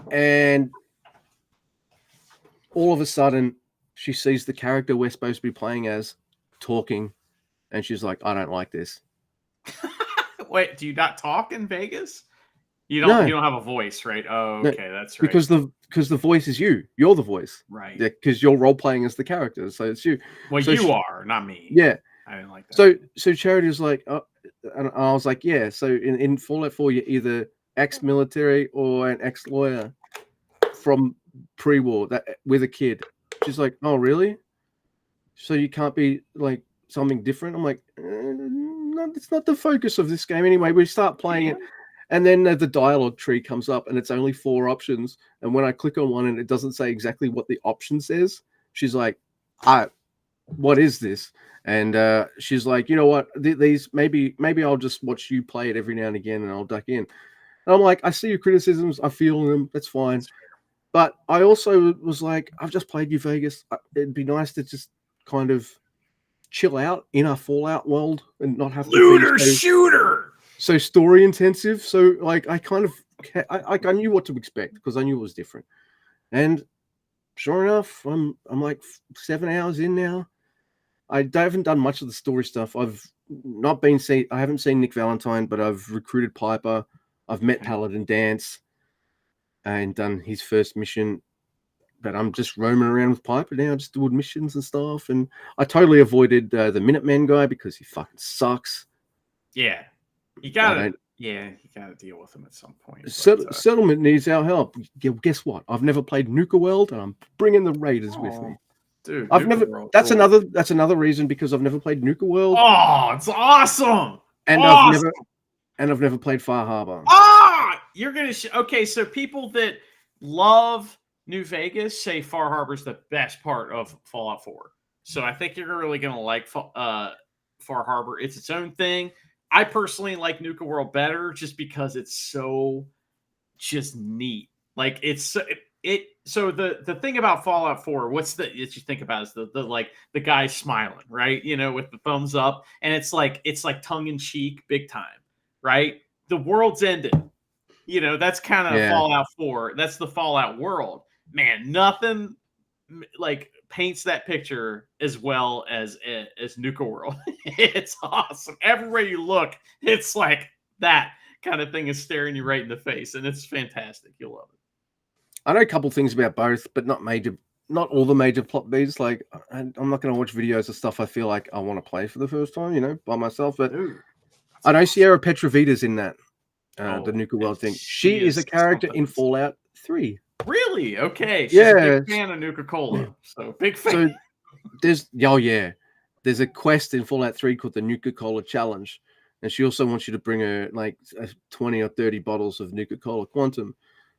and all of a sudden, she sees the character we're supposed to be playing as talking, and she's like, I don't like this. Wait, do you not talk in Vegas? You No. don't have a voice, right? Oh, No, okay, that's right. Because the voice is you. You're the voice. Right. Yeah, because you're role playing as the character, so it's you. Well, So you are, not me. Yeah. I didn't like that. So Charity was like, and I was like, yeah. So in Fallout 4, you're either ex-military or an ex-lawyer from pre-war that with a kid. She's like, oh really? So you can't be like something different? I'm like, no, it's not the focus of this game anyway. We start playing it, and then the dialogue tree comes up, and it's only 4 options. And when I click on one and it doesn't say exactly what the option says, she's like, what is this? And she's like, you know what? These maybe I'll just watch you play it every now and again, and I'll duck in. And I'm like, I see your criticisms, I feel them, that's fine. But I also was like, I've just played New Vegas. It'd be nice to just kind of chill out in a Fallout world and not have to looter shooter. So story intensive. So like, I kind of I knew what to expect because I knew it was different. And sure enough, I'm like 7 hours in now. I haven't done much of the story stuff. I haven't seen Nick Valentine, but I've recruited Piper. I've met Paladin Dance and done his first mission. But I'm just roaming around with Piper now, just doing missions and stuff. And I totally avoided the Minuteman guy because he fucking sucks. Yeah, you gotta deal with him at some point. Settlement needs our help. Guess what? I've never played Nuka World, and I'm bringing the Raiders with me. Dude, I've never. That's another reason because I've never played Nuka World. Oh, it's awesome! And awesome. I've never played Far Harbor. You're gonna okay. So people that love New Vegas say Far Harbor's the best part of Fallout 4. So I think you're really gonna like Far Harbor. It's its own thing. I personally like Nuka World better just because it's so just neat. Like so the thing about Fallout 4, that you think about is the guy smiling, right? With the thumbs up, and it's like tongue in cheek, big time, right? The world's ended. That's kind of Fallout 4. That's the Fallout world, man. Nothing like paints that picture as well as Nuka World. It's awesome. Everywhere you look, it's like that kind of thing is staring you right in the face, and it's fantastic. You'll love it. I know a couple things about both, but not all the major plot beats. Like, I'm not going to watch videos of stuff I feel like I want to play for the first time, by myself. But I know Sierra Petrovita's in that, the Nuka World thing. She is a character in Fallout 3. Really? Okay. She's a big fan of Nuka-Cola. So big fan. So there's a quest in Fallout 3 called the Nuka-Cola Challenge. And she also wants you to bring her like 20 or 30 bottles of Nuka-Cola Quantum.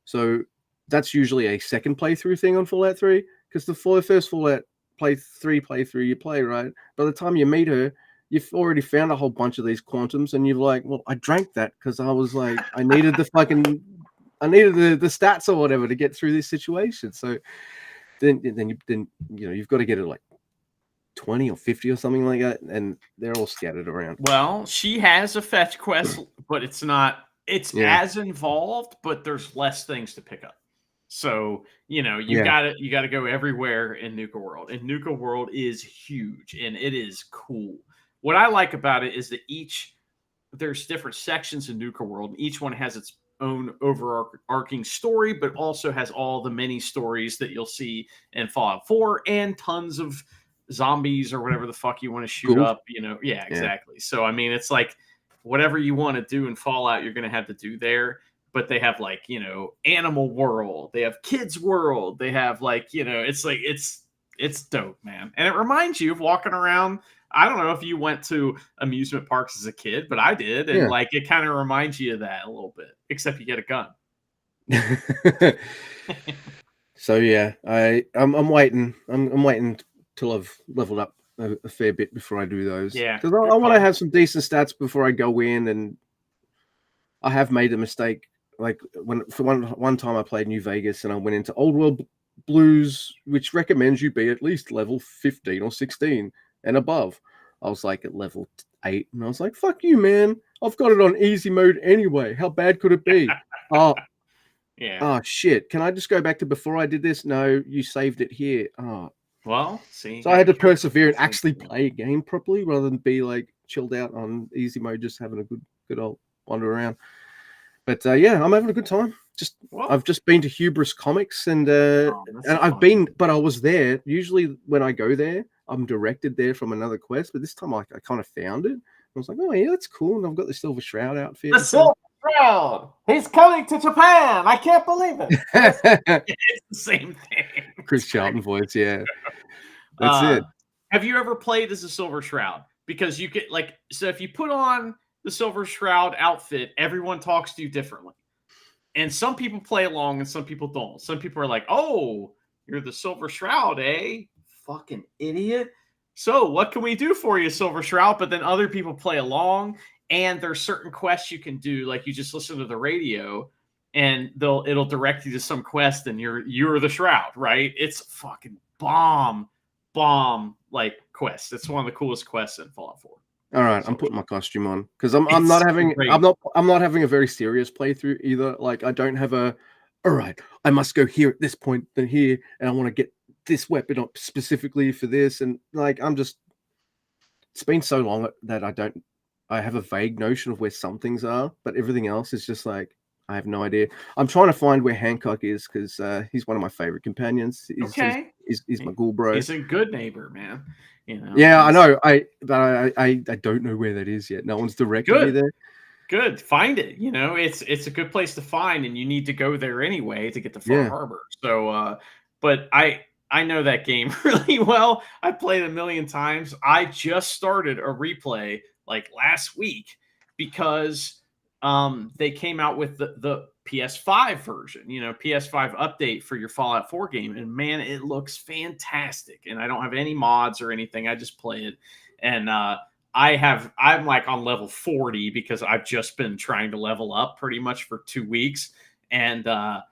So that's usually a second playthrough thing on Fallout 3, because the first Fallout playthrough you play, right? By the time you meet her, you've already found a whole bunch of these Quantums, and you're like, well, I drank that because I was like, I needed the stats or whatever to get through this situation. So then you've got to get it like 20 or 50 or something like that, and they're all scattered around. Well, she has a fetch quest, but it's as involved, but there's less things to pick up. So, you gotta go everywhere in Nuka World. And Nuka World is huge, and it is cool. What I like about it is that there's different sections in Nuka World, and each one has its own overarching story, but also has all the mini stories that you'll see in Fallout 4 and tons of zombies or whatever the fuck you want to shoot up, Yeah, exactly. So, I mean, it's like whatever you want to do in Fallout, you're going to have to do there. But they have like, Animal World, they have Kids World, they have like, it's like, it's dope, man. And it reminds you of walking around. I don't know if you went to amusement parks as a kid, but I did. And like, it kind of reminds you of that a little bit, except you get a gun. So yeah, I'm waiting. I'm waiting till I've leveled up a fair bit before I do those. Yeah. Because I want to have some decent stats before I go in, and I have made a mistake. Like one time I played New Vegas and I went into Old World Blues, which recommends you be at least level 15 or 16 and above. I was like at level 8, and I was like, fuck you, man. I've got it on easy mode anyway. How bad could it be? Oh shit. Can I just go back to before I did this? No, you saved it here. Well, see. So I had to persevere and actually play a game properly rather than be like chilled out on easy mode, just having a good old wander around. But I'm having a good time. I've just been to Hubris Comics, and I was there. Usually when I go there, I'm directed there from another quest, but this time I kind of found it. I was like, oh yeah, that's cool. And I've got the Silver Shroud outfit. The Silver Shroud! He's coming to Japan! I can't believe it! It's the same thing. Chris Charlton voice, yeah. That's it. Have you ever played as a Silver Shroud? Because you get so if you put on the Silver Shroud outfit, everyone talks to you differently. And some people play along and some people don't. Some people are like, oh, you're the Silver Shroud, eh? Fucking idiot. So what can we do for you, Silver Shroud? But then other people play along, and there's certain quests you can do. Like you just listen to the radio and it'll direct you to some quest, and you're the Shroud, right? It's fucking bomb like quest. It's one of the coolest quests in Fallout 4. All right, I'm putting my costume on because I'm not having a very serious playthrough either. Like I don't have all right, I must go here at this point, then here, and I want to get this weapon up specifically for this, and like it's been so long that I have a vague notion of where some things are, but everything else is just like I have no idea. I'm trying to find where Hancock is because he's one of my favorite companions. He's my ghoul bro. He's a good neighbor, man. Yeah, I know. I don't know where that is yet. No one's directed me there. Good. Find it. It's a good place to find, and you need to go there anyway to get to Far Harbor. So, but I know that game really well. I played it a million times. I just started a replay like last week because they came out with the PS5 version, PS5 update for your Fallout 4 game. And man, it looks fantastic. And I don't have any mods or anything. I just play it. And I'm like on level 40 because I've just been trying to level up pretty much for 2 weeks. And, I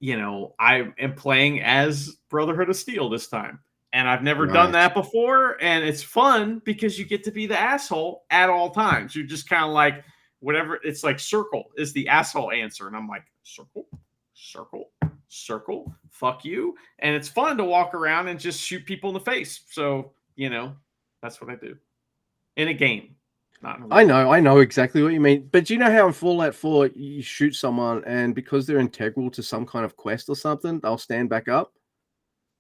am playing as Brotherhood of Steel this time. And I've never done that before. And it's fun because you get to be the asshole at all times. You're just kind of like, whatever, it's like circle is the asshole answer. And I'm like, circle, circle, fuck you, and it's fun to walk around and just shoot people in the face. So that's what I do in a game. Not in a I know exactly what you mean. But do you know how in Fallout 4 you shoot someone and because they're integral to some kind of quest or something, they'll stand back up?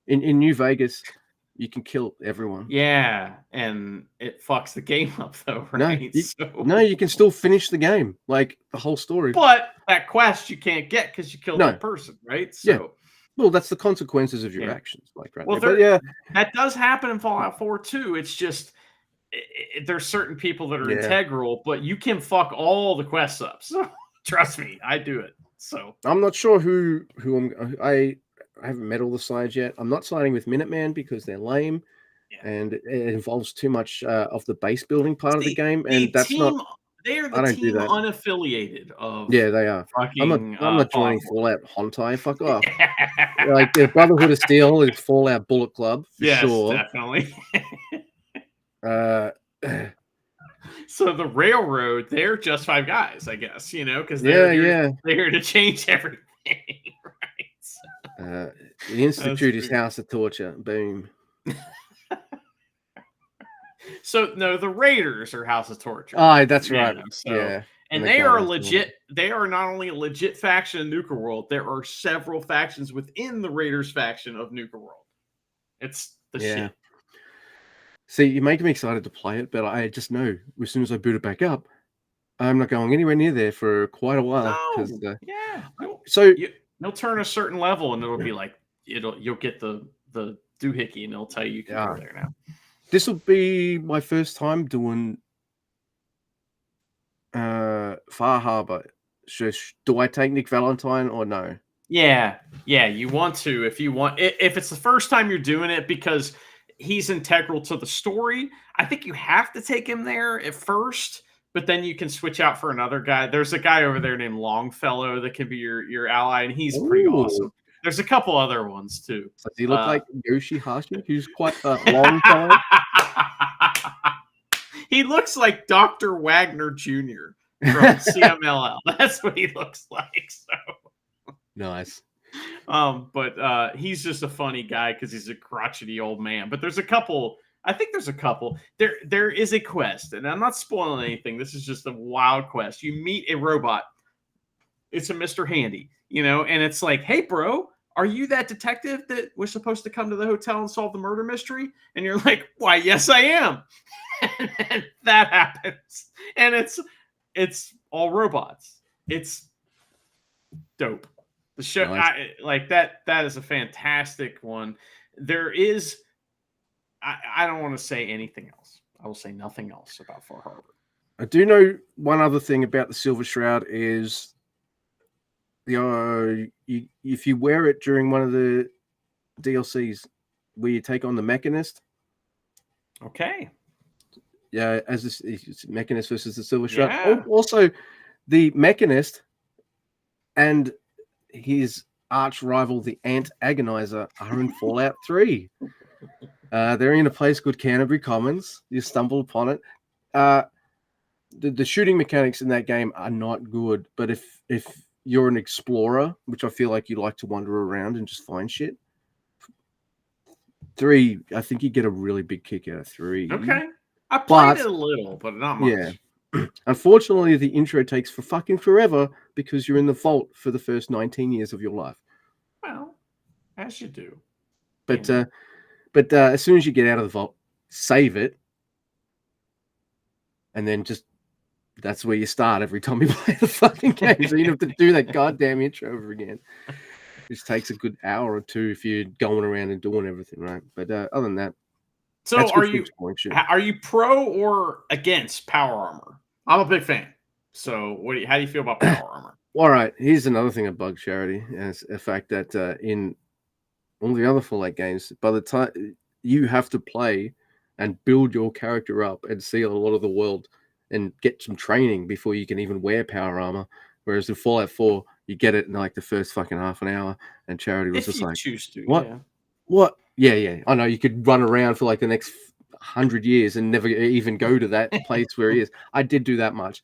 In New Vegas, you can kill everyone. Yeah, and it fucks the game up though, right? No, you can still finish the game, like the whole story. But that quest you can't get because you killed that person, right? So, yeah. Well, that's the consequences of your actions, like right. Well, that does happen in Fallout 4 too. It's just there's certain people that are integral, but you can fuck all the quests up. So trust me, I do it. So I'm not sure who I haven't met all the sides yet. I'm not siding with Minuteman because they're lame, and it involves too much of the base building part of the game, and that's not. They're the team unaffiliated of. Yeah, they are. I'm not joining Fallout Hontai. Fuck off. Like the Brotherhood of Steel is Fallout Bullet Club for sure. Definitely. So the Railroad, they're just five guys, I guess, because they're here to change everything, right? The Institute is House of Torture. Boom. So no, the Raiders are House of Torture. Oh, that's right. So, and they are legit. They are not only a legit faction in Nuka World. There are several factions within the Raiders faction of Nuka World. It's the shit. See, you're making me excited to play it, but I just know as soon as I boot it back up, I'm not going anywhere near there for quite a while. So you'll turn a certain level, and it'll be like you'll get the doohickey, and it'll tell you can go there now. This will be my first time doing Far Harbor. Do I take Nick Valentine or no? Yeah, you want to if it's the first time you're doing it because he's integral to the story. I think you have to take him there at first, but then you can switch out for another guy. There's a guy over there named Longfellow that can be your ally, and he's pretty awesome. There's a couple other ones too. Does he look like Yoshihashi, who's quite a long fellow? He looks like Dr. Wagner Jr. from CMLL. That's what he looks like. So nice. But he's just a funny guy because he's a crotchety old man. But there's a couple. I think there's a couple. There is a quest, and I'm not spoiling anything. This is just a wild quest. You meet a robot. It's a Mr. Handy, and it's like, hey, bro, are you that detective that was supposed to come to the hotel and solve the murder mystery? And you're like, why, yes, I am. And that happens. And it's all robots. It's dope. The show, nice. That is a fantastic one. There is, I don't want to say anything else. I will say nothing else about Far Harbor. I do know one other thing about the Silver Shroud is, if you wear it during one of the DLCs where you take on the Mechanist. Okay. Yeah, as this Mechanist versus the Silver Shroud. Yeah. Also, the Mechanist and his arch rival, the Ant Agonizer, are in Fallout 3. They're in a place called Canterbury Commons. You stumble upon it. The shooting mechanics in that game are not good, but if you're an explorer, which I feel like you like to wander around and just find shit, 3, I think you get a really big kick out of 3. Okay. I played it a little, but not much. Yeah. Unfortunately, the intro takes for fucking forever because you're in the vault for the first 19 years of your life. Well, as you do. But as soon as you get out of the vault, save it, and then that's where you start every time you play the fucking game. So you don't have to do that goddamn intro over again. Which takes a good hour or two if you're going around and doing everything right. But other than that, so are you pro or against power armor? I'm a big fan. So how do you feel about power armor? All right, here's another thing that bugs Charity, is the fact that in all the other Fallout games, by the time you have to play and build your character up and see a lot of the world and get some training before you can even wear power armor. Whereas in Fallout 4, you get it in like the first fucking half an hour, and Charity was just like, choose to, "What? Yeah. What? Yeah. I know you could run around for like the next 100 years and never even go to that place where he is." I did do that much,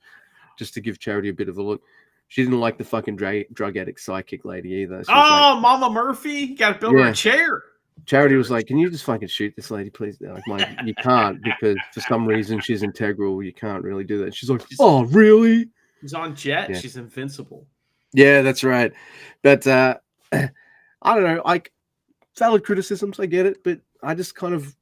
just to give Charity a bit of a look. She didn't like the fucking drug addict psychic lady either. She was Oh, Mama Murphy, you got to build her a chair. Charity was like, "Can you just fucking shoot this lady, please?" Like, you can't, because for some reason she's integral. You can't really do that. She's like, "Oh, really?" She's on Jet. Yeah. She's invincible. Yeah, that's right. But I don't know. Like, valid criticisms, I get it, but I just got into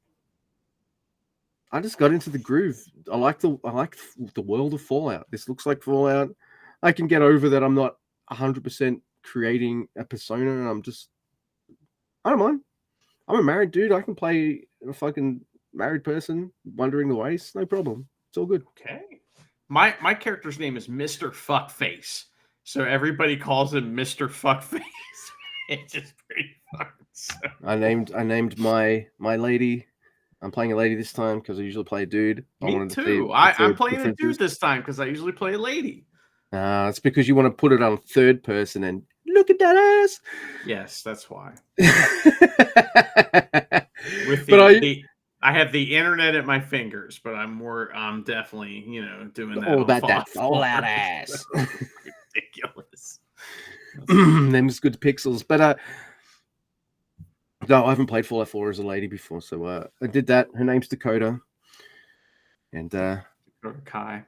the groove. I like the world of Fallout. This looks like Fallout. I can get over that I'm not 100% creating a persona, and I don't mind. I'm a married dude. I can play a fucking married person wandering the waste. No problem. It's all good. Okay. My character's name is Mr. Fuckface. So everybody calls him Mr. Fuckface. It's just pretty fun. So. I named my lady. I'm playing a lady this time because I usually play a dude. Me too. I'm playing a dude this time because I usually play a lady. It's because you want to put it on third person and look at that ass. Yes, that's why. I have the internet at my fingers, but I'm definitely, doing that. All about that Fallout ass. Ridiculous. Them's good pixels. But no, I haven't played Fallout 4 as a lady before, so I did that. Her name's Dakota. And Dakota Kai.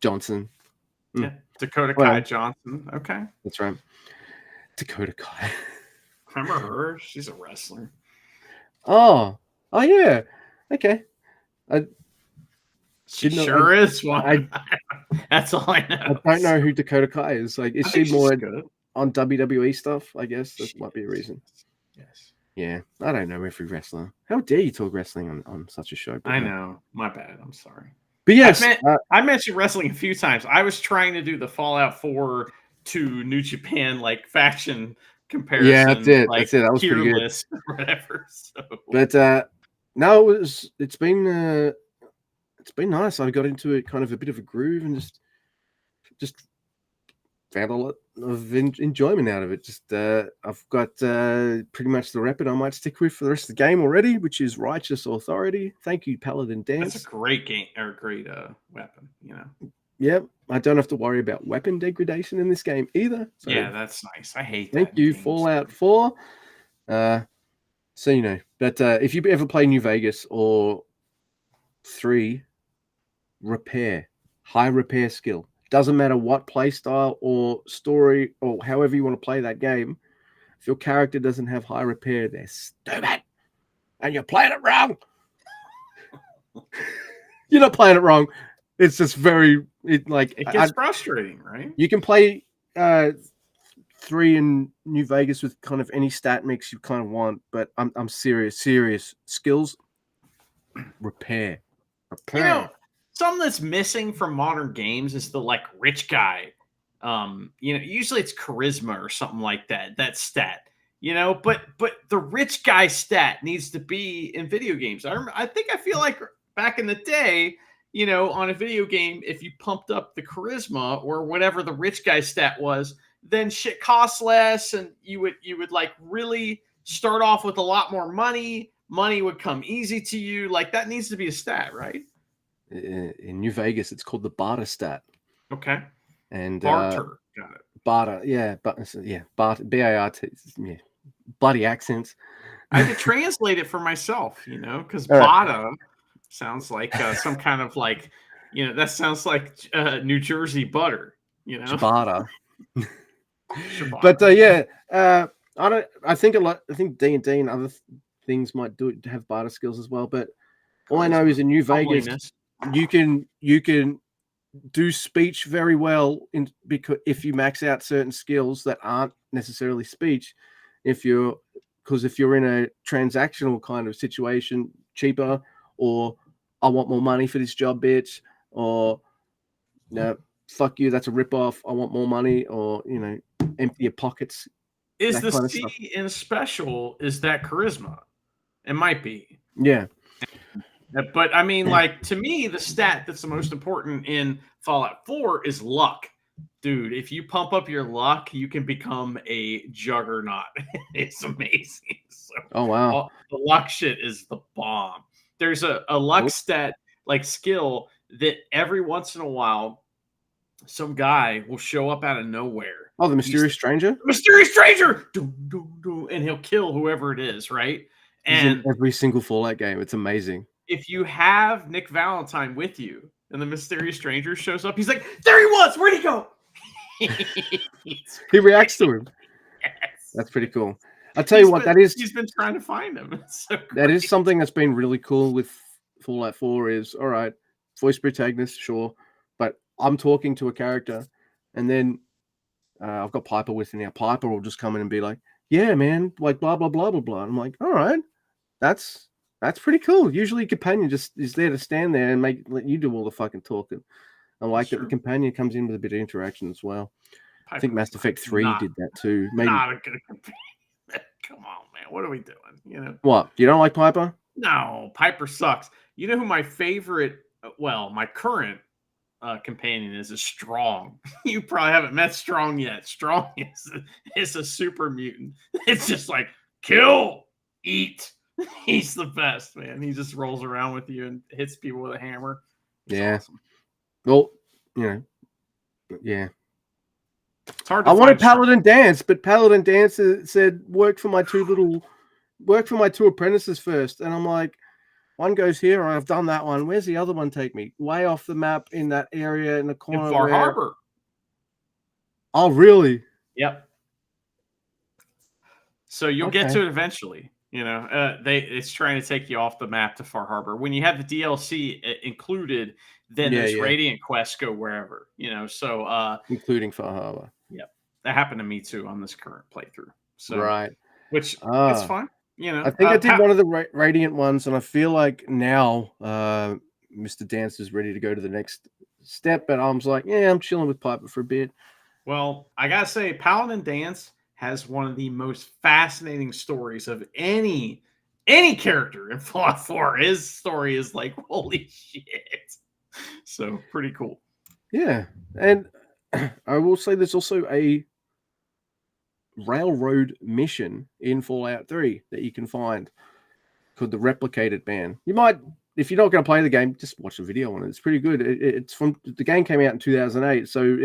Johnson. Yeah, Dakota Kai Johnson. Okay. That's right. Dakota Kai. Remember her? She's a wrestler. Oh yeah. Okay. She sure is one. That's all I know. I don't know who Dakota Kai is. Like, is she more on WWE stuff? I guess that might be a reason. Yes. Yeah. I don't know every wrestler. How dare you talk wrestling on such a show? I know. My bad. I'm sorry. But yes, I mentioned wrestling a few times. I was trying to do the Fallout 4 to New Japan faction comparison. Yeah, that's it. That's it. That was pretty good. List or whatever. So. But no, it's been nice. I got into it kind of a bit of a groove and just found a lot of enjoyment out of it. Just I've got pretty much the weapon I might stick with for the rest of the game already, which is Righteous Authority. Thank you, Paladin Dance. That's a great game or great weapon. Yep, I don't have to worry about weapon degradation in this game either. So yeah, that's nice. I hate that. Thank you, Fallout 4. So but if you ever play New Vegas or 3, repair, high repair skill. Doesn't matter what play style or story or however you want to play that game. If your character doesn't have high repair, they're stupid, and you're playing it wrong. You're not playing it wrong. It's just it gets frustrating, right? You can play 3 in New Vegas with kind of any stat mix you kind of want, but I'm serious skills. Repair. Something that's missing from modern games is the rich guy. Usually it's charisma or something like that stat. But the rich guy stat needs to be in video games. I feel like back in the day, on a video game, if you pumped up the charisma or whatever the rich guy stat was, then shit costs less, and you would really start off with a lot more money. Money would come easy to you. That needs to be a stat, right? In New Vegas, it's called the barter stat. Okay. And barter, got it. Barter, yeah, barter, B-A-R-T, yeah, bloody accents. I had to translate it for myself, because barter sounds like some kind of that sounds like New Jersey butter, Ciabatta. But I think D&D and other things might have barter skills as well, but all I know is in New Vegas, you can do speech very well because if you max out certain skills that aren't necessarily speech, if you're in a transactional kind of situation, cheaper, or I want more money for this job, bitch, or no, fuck you, that's a ripoff, I want more money, or empty your pockets. Is the C in special, is that charisma? It might be. Yeah. But I mean, to me, the stat that's the most important in Fallout 4 is luck. Dude, if you pump up your luck, you can become a juggernaut. It's amazing. So, oh, wow. The luck shit is the bomb. There's a luck stat, skill, that every once in a while, some guy will show up out of nowhere. Oh, the mysterious stranger? The mysterious stranger! And he'll kill whoever it is, right? He's in And every single Fallout game. It's amazing. if you have Nick Valentine with you and the mysterious stranger shows up, he's like, there he was! Where'd he go? He reacts to him. Yes. That's pretty cool. I'll tell you what, he's been trying to find him. So that is something that's been really cool with Fallout 4 is, all right, voice protagonist, sure, but I'm talking to a character, and then I've got Piper with me now. Piper will just come in and be like, yeah, man, like blah, blah, blah, blah, blah. I'm like, all right, that's pretty cool. Usually companion just is there to stand there and let you do all the fucking talking. I like that the companion comes in with a bit of interaction as well. I think Mass Effect 3 did that too. Maybe not a good companion. Come on, man. What are we doing? You know what? You don't like Piper? No, Piper sucks. You know who my favorite, my current companion is Strong. You probably haven't met Strong yet. Strong is a super mutant. It's just like kill, eat. He's the best, man. He just rolls around with you and hits people with a hammer. It's awesome. Well, you know, yeah. It's hard. I wanted Paladin Dance, but Paladin Dance said work for my two apprentices first, and I'm like, one goes here, I've done that one. Where's the other one take me? Way off the map in that area in the corner. In Far Harbor. Oh, really? Yep. So you'll get to it eventually. You know, it's trying to take you off the map to Far Harbor. When you have the DLC included, then those Radiant quests go wherever. You know, so including Far Harbor. Yep, that happened to me too on this current playthrough. So which it's fun. You know, I think I did one of the Radiant ones, and I feel like now Mr. Dance is ready to go to the next step. But I was like, yeah, I'm chilling with Piper for a bit. Well, I gotta say, Paladin Dance has one of the most fascinating stories of any character in Fallout 4. His story is like, holy shit. So pretty cool. Yeah. And I will say there's also a railroad mission in Fallout 3 that you can find called the Replicated Man. You might, if you're not going to play the game, just watch the video on it. It's pretty good. It's from the game came out in 2008, so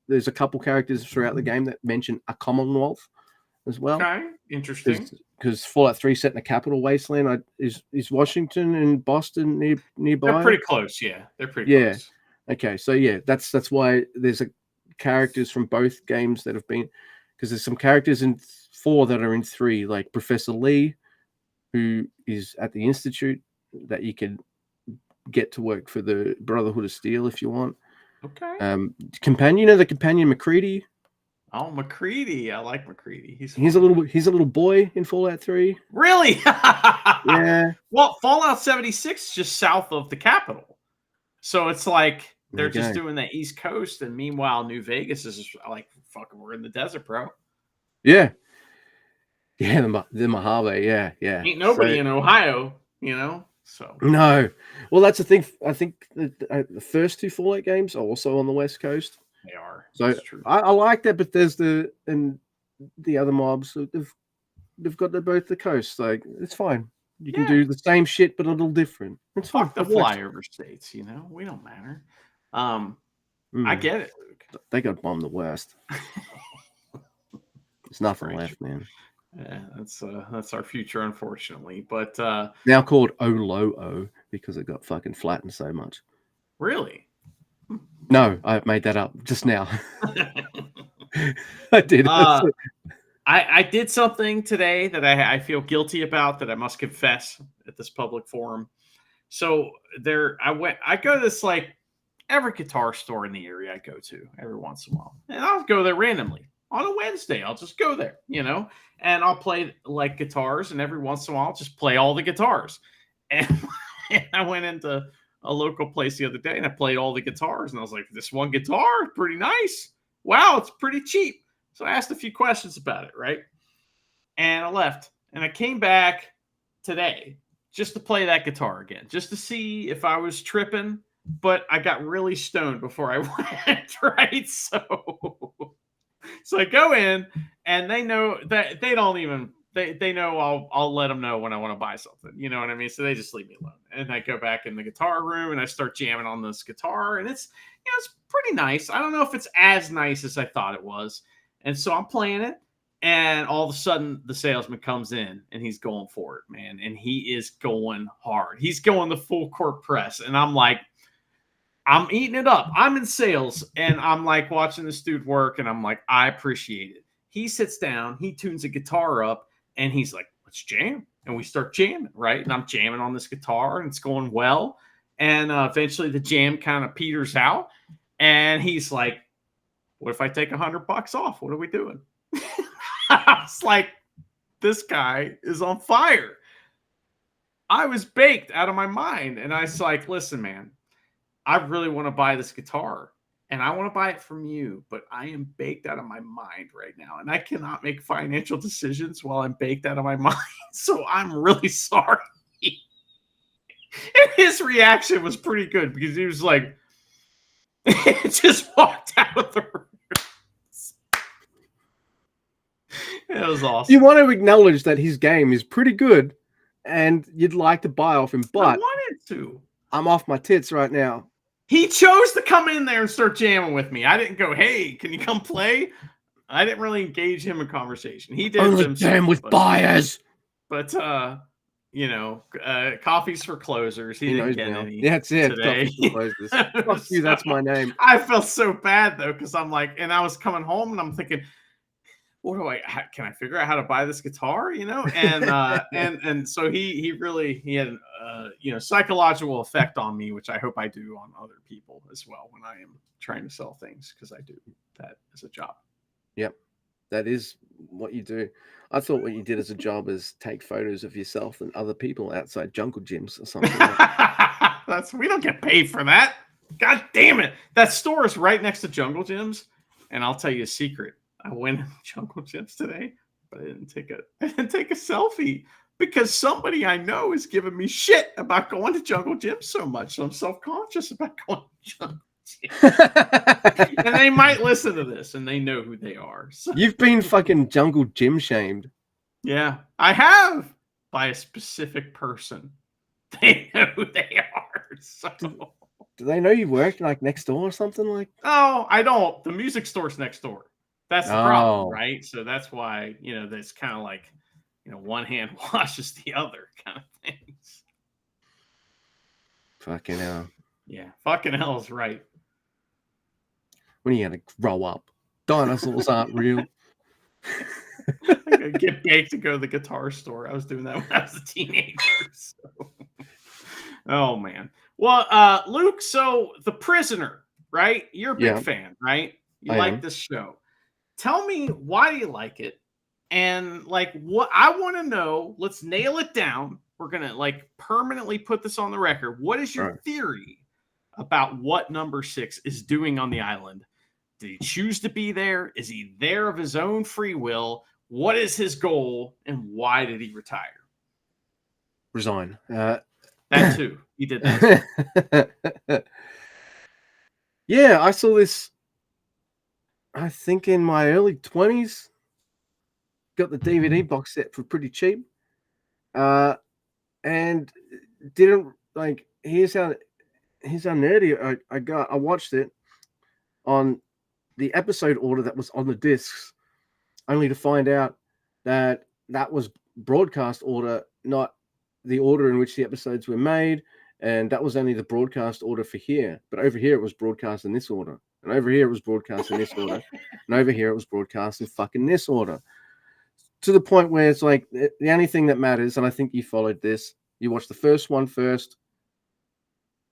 there's a couple characters throughout the game that mention a Commonwealth as well. Okay, interesting. Because Fallout 3 set in the capital wasteland. Is Washington and Boston nearby? They're pretty close. Yeah, they're pretty close. Okay, so yeah, that's why there's characters from both games that have been, because there's some characters in 4 that are in 3, like Professor Lee, who is at the Institute that you can get to work for the Brotherhood of Steel if you want. Okay. Companion, the companion McCready. Oh, McCready. I like McCready. He's a little boy in Fallout 3. Really? Yeah. Well, Fallout 76 is just south of the capital. So it's like they're just doing the East Coast, and meanwhile, New Vegas is like, fucking, we're in the desert, bro. Yeah. Yeah, the Mojave. Yeah. Ain't nobody in Ohio, you know? So no. Well, that's the thing. I think the first 2 Fallout games are also on the West Coast. They are. So I like that, but there's the other mobs. They've got both the coast. Like, it's fine. You can do the same shit, but a little different. It's fine. Fuck the flyover states, you know? We don't matter. I get it, Luke. They got bombed the West. There's nothing left, man. Yeah, that's our future, unfortunately. But now called Olo because it got fucking flattened so much. Really? No, I made that up just now. I did. I did something today that I feel guilty about, that I must confess at this public forum. So I go to this, like, every guitar store in the area I go to every once in a while. And I'll go there randomly. On a Wednesday, I'll just go there, you know, and I'll play like guitars, and every once in a while I'll just play all the guitars. And I went into a local place the other day and I played all the guitars, and I was like, this one guitar, pretty nice. Wow, it's pretty cheap. So I asked a few questions about it, right? And I left, and I came back today just to play that guitar again, just to see if I was tripping, but I got really stoned before I went, right? So I go in, and they know that they don't even, they know I'll let them know when I want to buy something. You know what I mean? So they just leave me alone. and I go back in the guitar room and I start jamming on this guitar, and it's pretty nice. I don't know if it's as nice as I thought it was. And so I'm playing it, and all of a sudden the salesman comes in and he's going for it, man. And he is going hard. He's going the full court press. And I'm like, I'm eating it up. I'm in sales, and I'm like watching this dude work, and I'm like, I appreciate it. He sits down, he tunes the guitar up, and he's like, let's jam. And we start jamming, right? And I'm jamming on this guitar, and it's going well. And eventually the jam kind of peters out, and he's like, what if I take $100 off? What are we doing? I was like, this guy is on fire. I was baked out of my mind. And I was like, listen, man, I really want to buy this guitar, and I want to buy it from you, but I am baked out of my mind right now, and I cannot make financial decisions while I'm baked out of my mind. So I'm really sorry. And his reaction was pretty good, because he was like, just walked out of the room. It was awesome. You want to acknowledge that his game is pretty good, and you'd like to buy off him, but I wanted to. I'm off my tits right now. He chose to come in there and start jamming with me. I didn't go, hey, can you come play? I didn't really engage him in conversation. He did only jam with buyers. But coffees for closers. He didn't get any. That's it. Today. Coffees for closers. Fuck you, that's my name. I felt so bad though, because I'm like, and I was coming home and I'm thinking, can I figure out how to buy this guitar? And so he had psychological effect on me, which I hope I do on other people as well when I am trying to sell things, because I do that as a job. Yep, that is what you do. I thought what you did as a job is take photos of yourself and other people outside jungle gyms or something. We don't get paid for that. God damn it! That store is right next to Jungle Gyms, and I'll tell you a secret. I went to Jungle Gyms today, but I didn't take a selfie, because somebody I know is giving me shit about going to Jungle Gyms so much. So I'm self-conscious about going to Jungle Gyms. And they might listen to this, and they know who they are. So. You've been fucking jungle gym shamed. Yeah, I have, by a specific person. They know who they are. So. Do they know you work like next door or something like? Oh, I don't. The music store's next door. That's the problem, right? So that's why, that's kind of like, one hand washes the other kind of things. Fucking hell. Yeah, fucking hell is right. When are you going to grow up? Dinosaurs aren't real. I gotta get baked to go to the guitar store. I was doing that when I was a teenager. So. Oh, man. Well, Luke, so The Prisoner, right? You're a big fan, right? You like this show. Tell me, why do you like it? And what I want to know, let's nail it down. We're going to permanently put this on the record. What is your theory about what number 6 is doing on the island? Did he choose to be there? Is he there of his own free will? What is his goal? And why did he retire? Resign. That too. He did that. Yeah, I saw this, I think in my early 20s. Got the DVD box set for pretty cheap. And didn't here's how nerdy I got. I watched it on the episode order that was on the discs, only to find out that was broadcast order, not the order in which the episodes were made. And that was only the broadcast order for here. But over here, it was broadcast in this order. And over here, it was broadcast in this order. And over here, it was broadcast in fucking this order. To the point where it's like the only thing that matters, and I think you followed this, you watch the first one first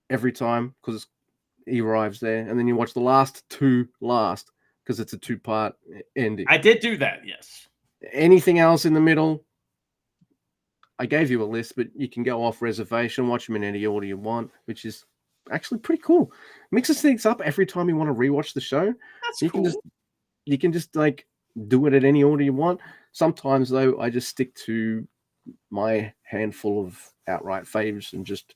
every time because he arrives there, and then you watch the last two last because it's a 2-part ending. I did do that, yes. Anything else in the middle, I gave you a list, but you can go off reservation, watch them in any order you want, which is actually pretty cool. Mixes things up every time you want to rewatch the show. That's you cool. You can just do it at any order you want. Sometimes, though, I just stick to my handful of outright faves and just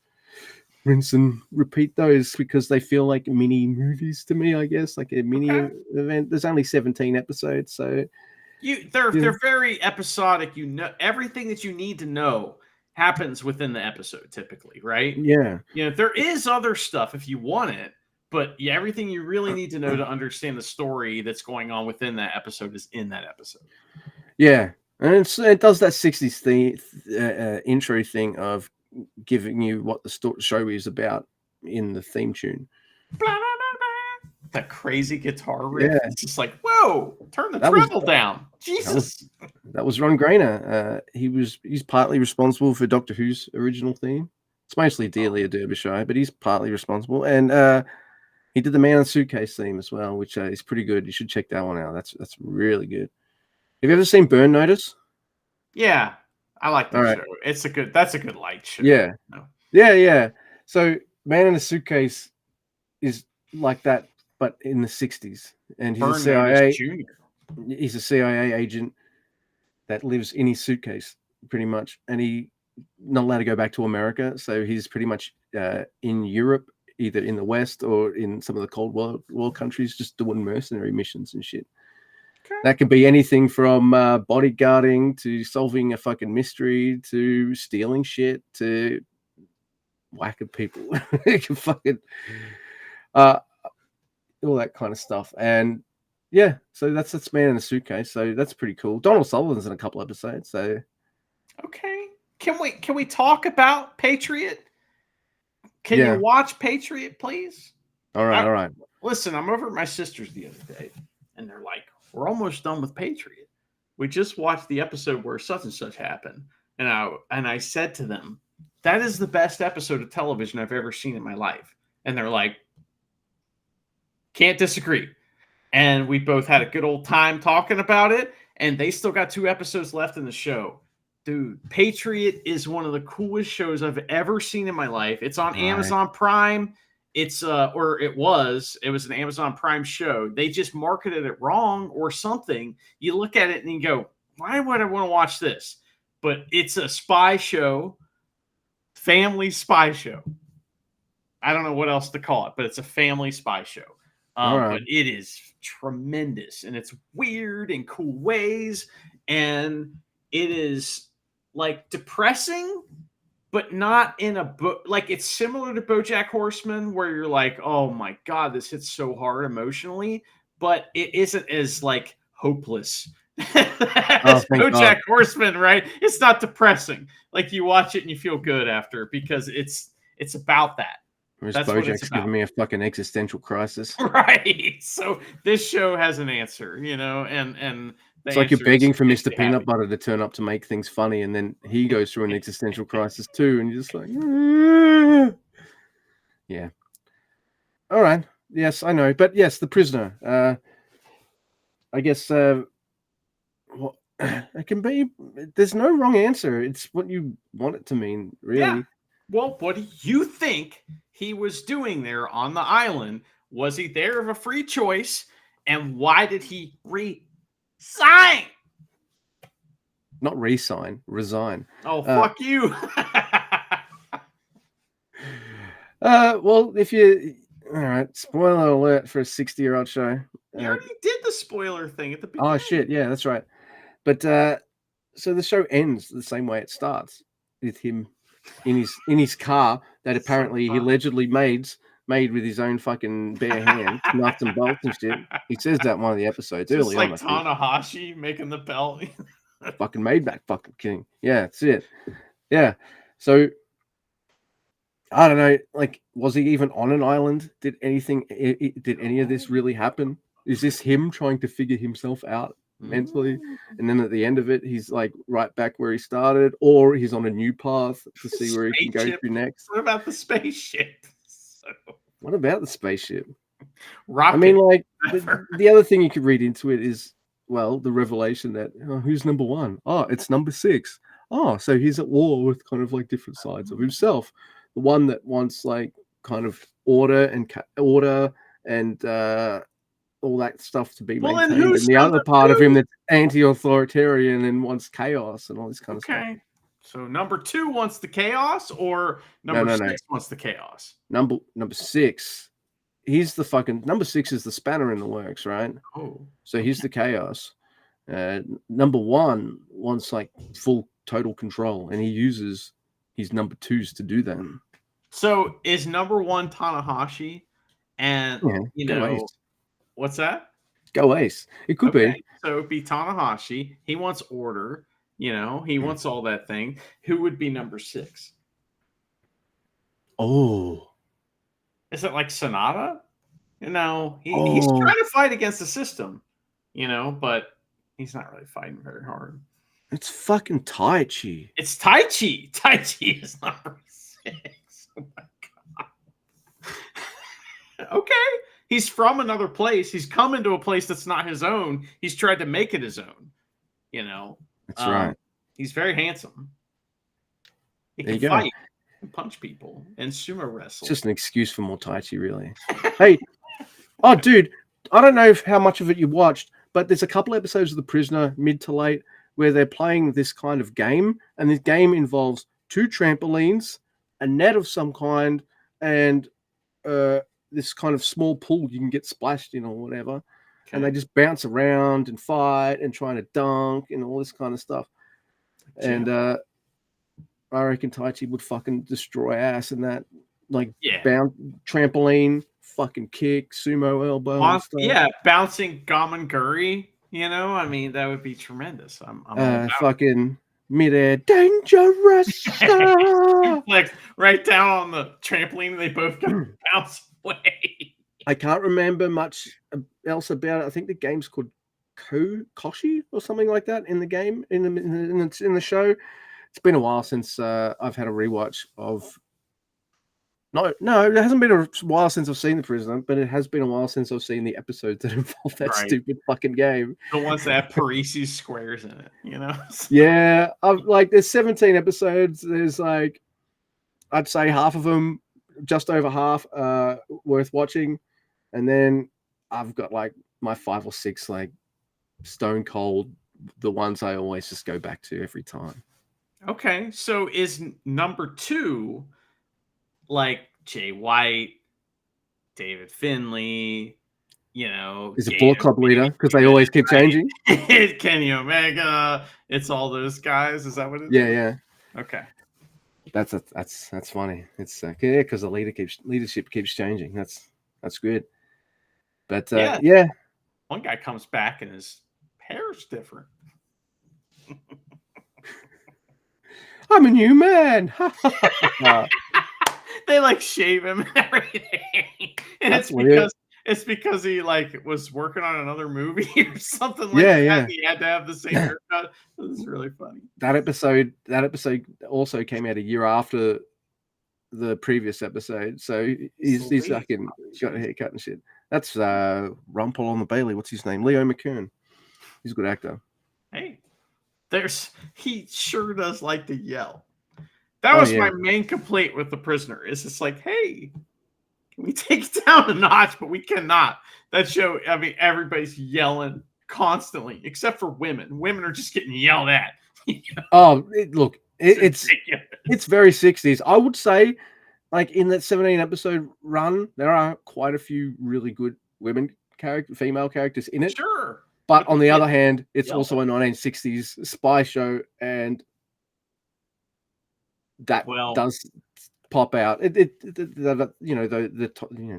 rinse and repeat those because they feel like mini movies to me, I guess, like a mini event. There's only 17 episodes, so... They're very episodic. Everything that you need to know happens within the episode typically, right? Yeah. There is other stuff if you want it, but yeah, everything you really need to know to understand the story that's going on within that episode is in that episode. Yeah. And it does that 60s intro thing of giving you what the show is about in the theme tune. Blah, blah, blah, blah. That crazy guitar riff. Yeah. It's just like, whoa, turn the treble down. Jesus. That was Ron Grainer. He's partly responsible for Doctor Who's original theme. It's mostly Delia Derbyshire, but he's partly responsible. And he did the Man in the Suitcase theme as well, which is pretty good. You should check that one out. That's really good. Have you ever seen Burn Notice? Yeah, I like that show. That's a good light show. Yeah. Yeah. So Man in the Suitcase is like that, but in the 60s. And he's a CIA. He's a CIA agent that lives in his suitcase, pretty much. And he's not allowed to go back to America. So he's pretty much in Europe, either in the West or in some of the Cold War countries, just doing mercenary missions and shit. Okay. That could be anything from bodyguarding to solving a fucking mystery to stealing shit to whacking people. It can fucking all that kind of stuff. And yeah, so that's Man in a Suitcase. So that's pretty cool. Donald Sutherland's in a couple episodes. So okay, can we talk about Patriot? Can you watch Patriot, please? All right. Listen, I'm over at my sister's the other day, and they're like, "We're almost done with Patriot. We just watched the episode where such and such happened." And I said to them, "That is the best episode of television I've ever seen in my life." And they're like, "Can't disagree." And we both had a good old time talking about it, and they still got 2 episodes left in the show. Dude, Patriot is one of the coolest shows I've ever seen in my life. It's on Amazon Prime. It was an Amazon Prime show. They just marketed it wrong or something. You look at it and you go, why would I want to watch this? But it's a spy show, family spy show. I don't know what else to call it, but it's a family spy show. But it is tremendous, and it's weird in cool ways, and it is like depressing, but not in a book. Like it's similar to BoJack Horseman, where you're like, "Oh my god, this hits so hard emotionally," but it isn't as like hopeless as BoJack Horseman, right? It's not depressing. Like you watch it and you feel good after because it's about that. That's BoJack's giving me a fucking existential crisis, right? So this show has an answer, and it's like you're begging for Mr. Peanut Butter to turn up to make things funny, and then he goes through an existential crisis too, and you're just like, yeah. All right, yes, I know, but yes, The Prisoner. I guess it can be. There's no wrong answer. It's what you want it to mean, really. Yeah. Well, what do you think he was doing there on the island? Was he there of a free choice? And why did he resign? Not resign, resign. Oh, fuck you. Well, if you... All right, spoiler alert for a 60-year-old show. You already did the spoiler thing at the beginning. Oh, shit, yeah, that's right. But, so the show ends the same way it starts, with him in his car that apparently he allegedly made with his own fucking bare hands, nuts and bolts and shit. He says that in one of the episodes just early like on. Tanahashi making the belt. Fucking made that fucking king. Yeah, that's it. Yeah. So I don't know. Like, was he even on an island? Did any of this really happen? Is this him trying to figure himself out mentally, and then at the end of it he's like right back where he started, or he's on a new path to see where he can go through next? What about the spaceship? What about the spaceship? Rocket. I mean, like the other thing you could read into it is, well, the revelation that who's number 1? Oh, it's number 6. Oh, so he's at war with kind of like different sides of himself. The one that wants like kind of order and all that stuff to be maintained, and the other part of him that's anti-authoritarian and wants chaos and all this kind of stuff. Okay, so number 2 wants the chaos, or number 6 wants the chaos? Number 6, he's the fucking number 6 is the spanner in the works, right? Oh, so he's the chaos. Number 1 wants like full total control, and he uses his number twos to do that. So is number one Tanahashi, and Yeah, go Ace. What's that? Go Ace. It could be. So it'd be Tanahashi. He wants order. He wants all that thing. Who would be number 6? Oh. Is it like Sonata? He's trying to fight against the system, but he's not really fighting very hard. It's fucking Taichi. It's Taichi. Taichi is number 6. Oh my god. Okay. He's from another place. He's come into a place that's not his own. He's tried to make it his own. That's right. He's very handsome. He can fight and punch people and sumo wrestle. It's just an excuse for more Taichi, really. Hey, dude, I don't know how much of it you watched, but there's a couple episodes of The Prisoner, mid to late, where they're playing this kind of game, and this game involves 2 trampolines, a net of some kind, and this kind of small pool you can get splashed in or whatever. Okay. And they just bounce around and fight and trying to dunk and all this kind of stuff. Yeah. And I reckon Taichi would fucking destroy ass in that, trampoline, fucking kick, sumo elbow. Bouncing Gamenguri. I mean, that would be tremendous. I'm fucking midair dangerous. Like right down on the trampoline, and they both bounce away. I can't remember much else about it. I think the game's called Koshi or something like that in the game in the show. It's been a while since I've had a rewatch of. No, it hasn't been a while since I've seen The Prisoner, but it has been a while since I've seen the episodes that involve that stupid fucking game. The ones that have Parisi squares in it, Yeah, there's 17 episodes. There's I'd say half of them, just over half, worth watching, and then I've got my 5 or 6 stone cold, the ones I always just go back to every time. Okay, so is number 2 Jay White, David Finley, is it Bullet Club leader because they always keep changing? Kenny Omega, it's all those guys. Is that what it is? Yeah. Okay, that's funny. It's because the leadership keeps changing. That's good. But yeah, one guy comes back and his hair's different. I'm a new man. They shave him and everything, and it's because he was working on another movie or something that. Yeah. He had to have the same haircut. This is really funny. That episode also came out a year after the previous episode, so he's fucking got a haircut and shit. That's Rumpel on the Bailey. What's his name? Leo McKern. He's a good actor. Hey, he sure does like to yell. That was my main complaint with The Prisoner. Is it's hey, can we take it down a notch? But we cannot. That show, I mean, everybody's yelling constantly, except for women. Women are just getting yelled at. Look, it's very 60s. I would say, in that 17 episode run, there are quite a few really good female characters in it. Sure. But on the other hand, it's also a 1960s spy show, and that does pop out. The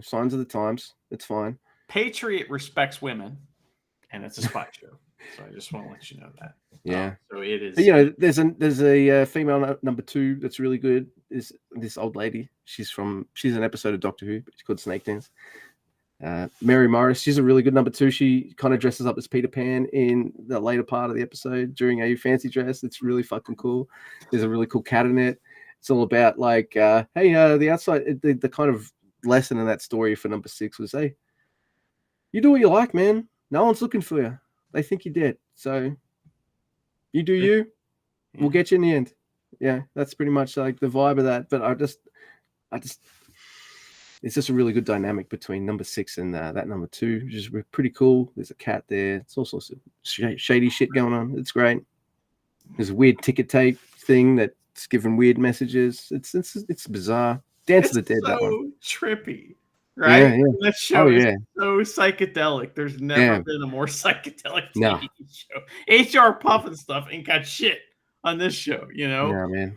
signs of the times. It's fine. Patriot respects women, and it's a spy show. So I just want to let you know that. Yeah. So it is. There's a female number 2 that's really good. Is this old lady? She's an episode of Doctor Who. She's called Snake Dance. Mary Morris. She's a really good number 2. She kind of dresses up as Peter Pan in the later part of the episode during a fancy dress. It's really fucking cool. There's a really cool cat in it. It's all about the outside. The kind of lesson in that story for number 6 was, hey, you do what you like, man. No one's looking for you. They think you're dead. So you do you. We'll get you in the end. Yeah, that's pretty much the vibe of that. But I just, it's just a really good dynamic between number 6 and that number 2, which is pretty cool. There's a cat there. It's all sorts of shady shit going on. It's great. There's a weird ticket tape thing that's giving weird messages. It's bizarre. Dance of the Dead. That one. Trippy. Right? Yeah. That show is so psychedelic. There's never been a more psychedelic TV show. HR Puff and stuff ain't got shit on this show, Yeah, man.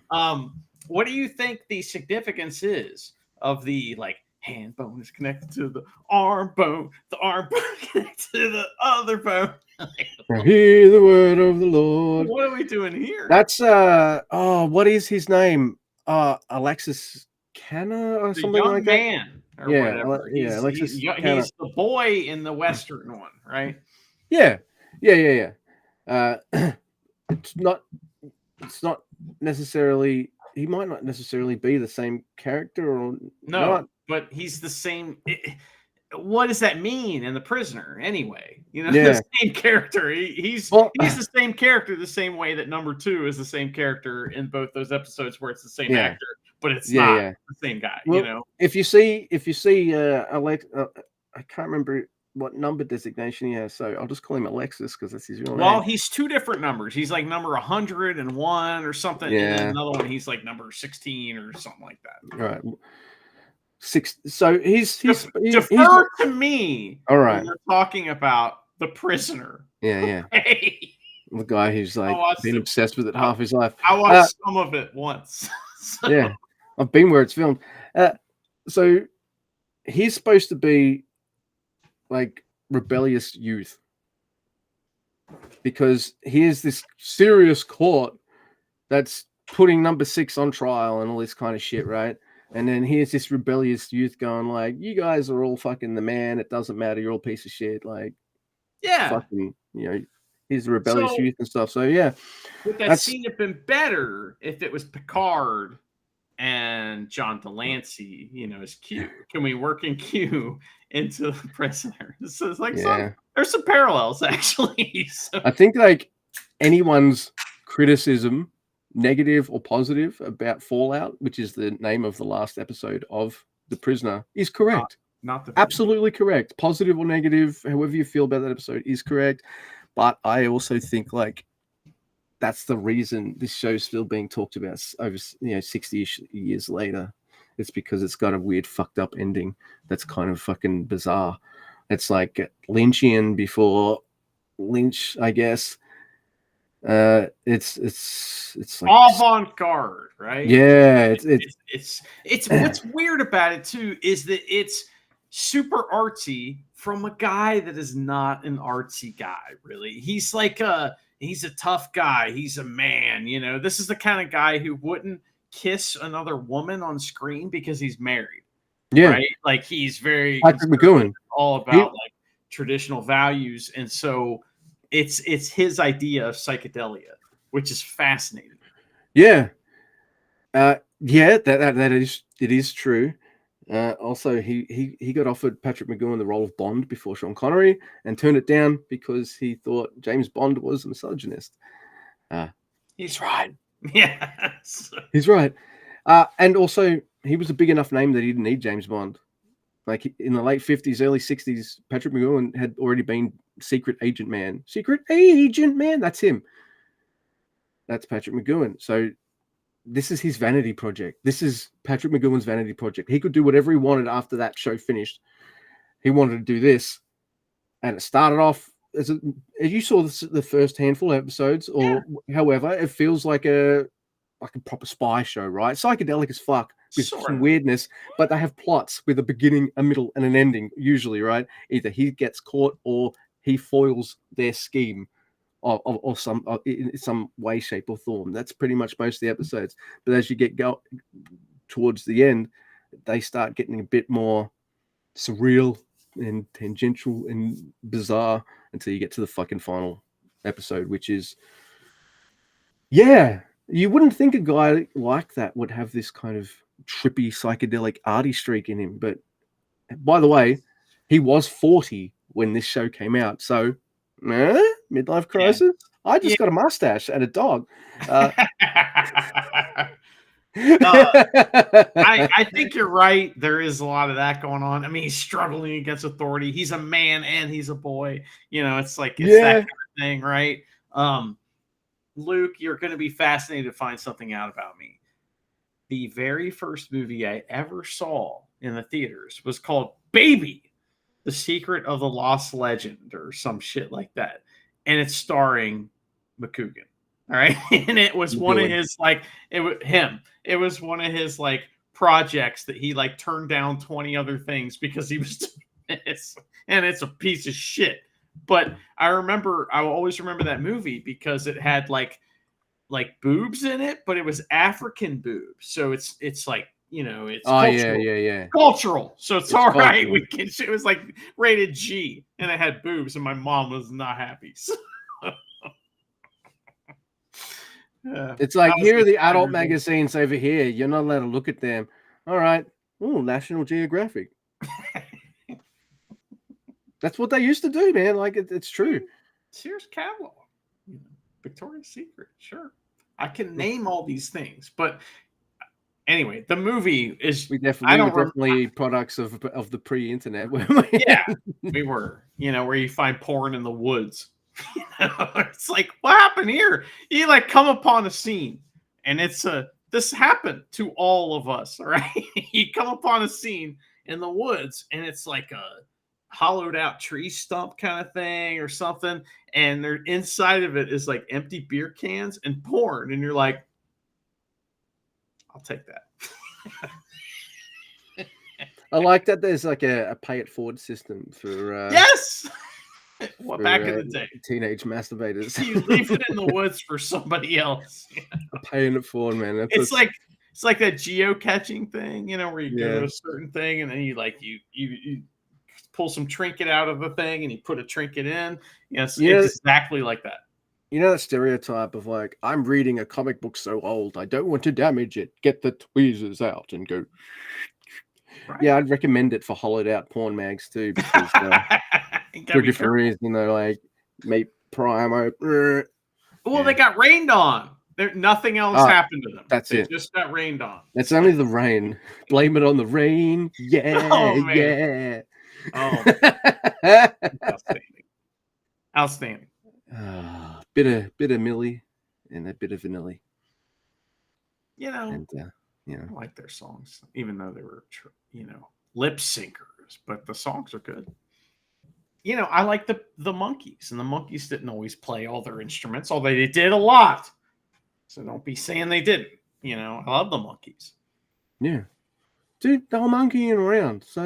what do you think the significance is of the like hand bone is connected to the arm bone connected to the other bone? Now hear the word of the Lord. What are we doing here? That's what is his name? Alexis Canna or The something young like that. man or whatever. Alexis He's Canna. the boy in the Western one, right? Yeah. It's not necessarily. He might not necessarily be the same character or No, not. but he's the same. What does that mean in The Prisoner anyway? You know, Yeah. the same character. He's the same character the same way that number 2 is the same character in both those episodes where it's the same actor, but it's not the same guy. Well, you know, if you see Alex, I can't remember what number designation he has, so I'll just call him Alexis because that's his real name. Well, he's 2 different numbers. He's like number 101 or something, and then another one he's like number 16 or something like that. Right. 6. So he's defer to me. All right. When we're talking about The Prisoner. Yeah. Hey. The guy who's like been obsessed with it half his life. I watched some of it once. So. Yeah, I've been where it's filmed. So he's supposed to be like rebellious youth because here's this serious court that's putting number 6 on trial and all this kind of shit, right? And then here's this rebellious youth going like, "You guys are all fucking the man. It doesn't matter. You're all piece of shit." Like, fucking, he's a rebellious youth and stuff. So yeah, would that scene have been better if it was Picard and John Delancey, as Q? Can we work in Q into The Prisoner? So it's like there's some parallels actually. So. I think like anyone's criticism, negative or positive, about Fallout, which is the name of the last episode of The Prisoner, is correct. Not absolutely correct. Positive or negative, however you feel about that episode, is correct. But I also think like that's the reason this show's still being talked about over 60-ish years later. It's because it's got a weird fucked up ending that's kind of fucking bizarre. It's like Lynchian before Lynch, I guess. It's like avant-garde, right? Yeah, it's what's weird about it too is that it's super artsy from a guy that is not an artsy guy, really. He's like he's a tough guy, he's a man, this is the kind of guy who wouldn't kiss another woman on screen because he's married. Right? Like he's very Patrick McGowan, all about like traditional values, and so it's his idea of psychedelia, which is fascinating. That is true. Also, he got offered Patrick McGowan the role of Bond before Sean Connery and turned it down because he thought James Bond was a misogynist. He's right. Yes, he's right. And also, he was a big enough name that he didn't need James Bond. Like in the late 50s, early 60s, Patrick McGowan had already been Secret Agent Man. Secret Agent Man, that's him. That's Patrick McGowan. So this is his vanity project. This is Patrick McGowan's vanity project. He could do whatever he wanted after that show finished. He wanted to do this. And it started off as you saw the first handful of episodes, or however, it feels like a proper spy show, right? Psychedelic as fuck with some weirdness, but they have plots with a beginning, a middle, and an ending, usually, right? Either he gets caught or he foils their scheme. Or in some way, shape, or form. That's pretty much most of the episodes. But as you get towards the end, they start getting a bit more surreal and tangential and bizarre until you get to the fucking final episode, which is, you wouldn't think a guy like that would have this kind of trippy, psychedelic, arty streak in him. But by the way, he was 40 when this show came out, so. Midlife crisis. I just got a mustache and a dog. I think you're right. There is a lot of that going on. I mean, he's struggling against authority. He's a man and he's a boy. It's like that kind of thing, right? Luke, you're going to be fascinated to find something out about me. The very first movie I ever saw in the theaters was called Baby. The Secret of the Lost Legend or some shit like that. And it's starring McCoogan. All right. And it was one of his like it was one of his like projects that he like turned down 20 other things because he was and it's a piece of shit. But I always remember that movie because it had like boobs in it, but it was African boobs. So it's like, you know, it's cultural. Yeah. Cultural. So it's all cultural. right. It was like rated G and it had boobs and my mom was not happy. So. It's like, here are the adult magazines over here. You're not allowed to look at them. All right. Oh, National Geographic. That's what they used to do, man. Like, it's true. Sears catalog, Victoria's Secret, sure. I can name all these things, but anyway, the movie is. We were definitely products of the pre-internet, weren't we? Yeah, we were. You know, where you find porn in the woods. You know, it's like, what happened here? You like come upon a scene, and this happened to all of us. All right, you come upon a scene in the woods, and it's like a hollowed out tree stump kind of thing or something, and there inside of it is like empty beer cans and porn, and you're like, I'll take that. I like that there's like a pay it forward system for yes. Well, back in the day, teenage masturbators. You leave it in the woods for somebody else. You know? Paying it forward, man. It's like that geocaching thing, you know, where you go to a certain thing and then you pull some trinket out of the thing and you put a trinket in. It's exactly like that. You know that stereotype of like, I'm reading a comic book so old, I don't want to damage it. Get the tweezers out and go. Right. Yeah, I'd recommend it for hollowed out porn mags too, because for different reasons, like Mate Primo. Well, they got rained on. Nothing else happened to them. They just got rained on. It's only the rain. Blame it on the rain. Yeah, yeah. Oh, outstanding. Bit of Millie and a bit of Vanilla. You know, and I like their songs, even though they were lip syncers, but the songs are good. You know, I like the Monkees, and the Monkees didn't always play all their instruments, although they did a lot. So don't be saying they didn't. You know, I love the Monkees. Yeah, dude, they were monkeying around, so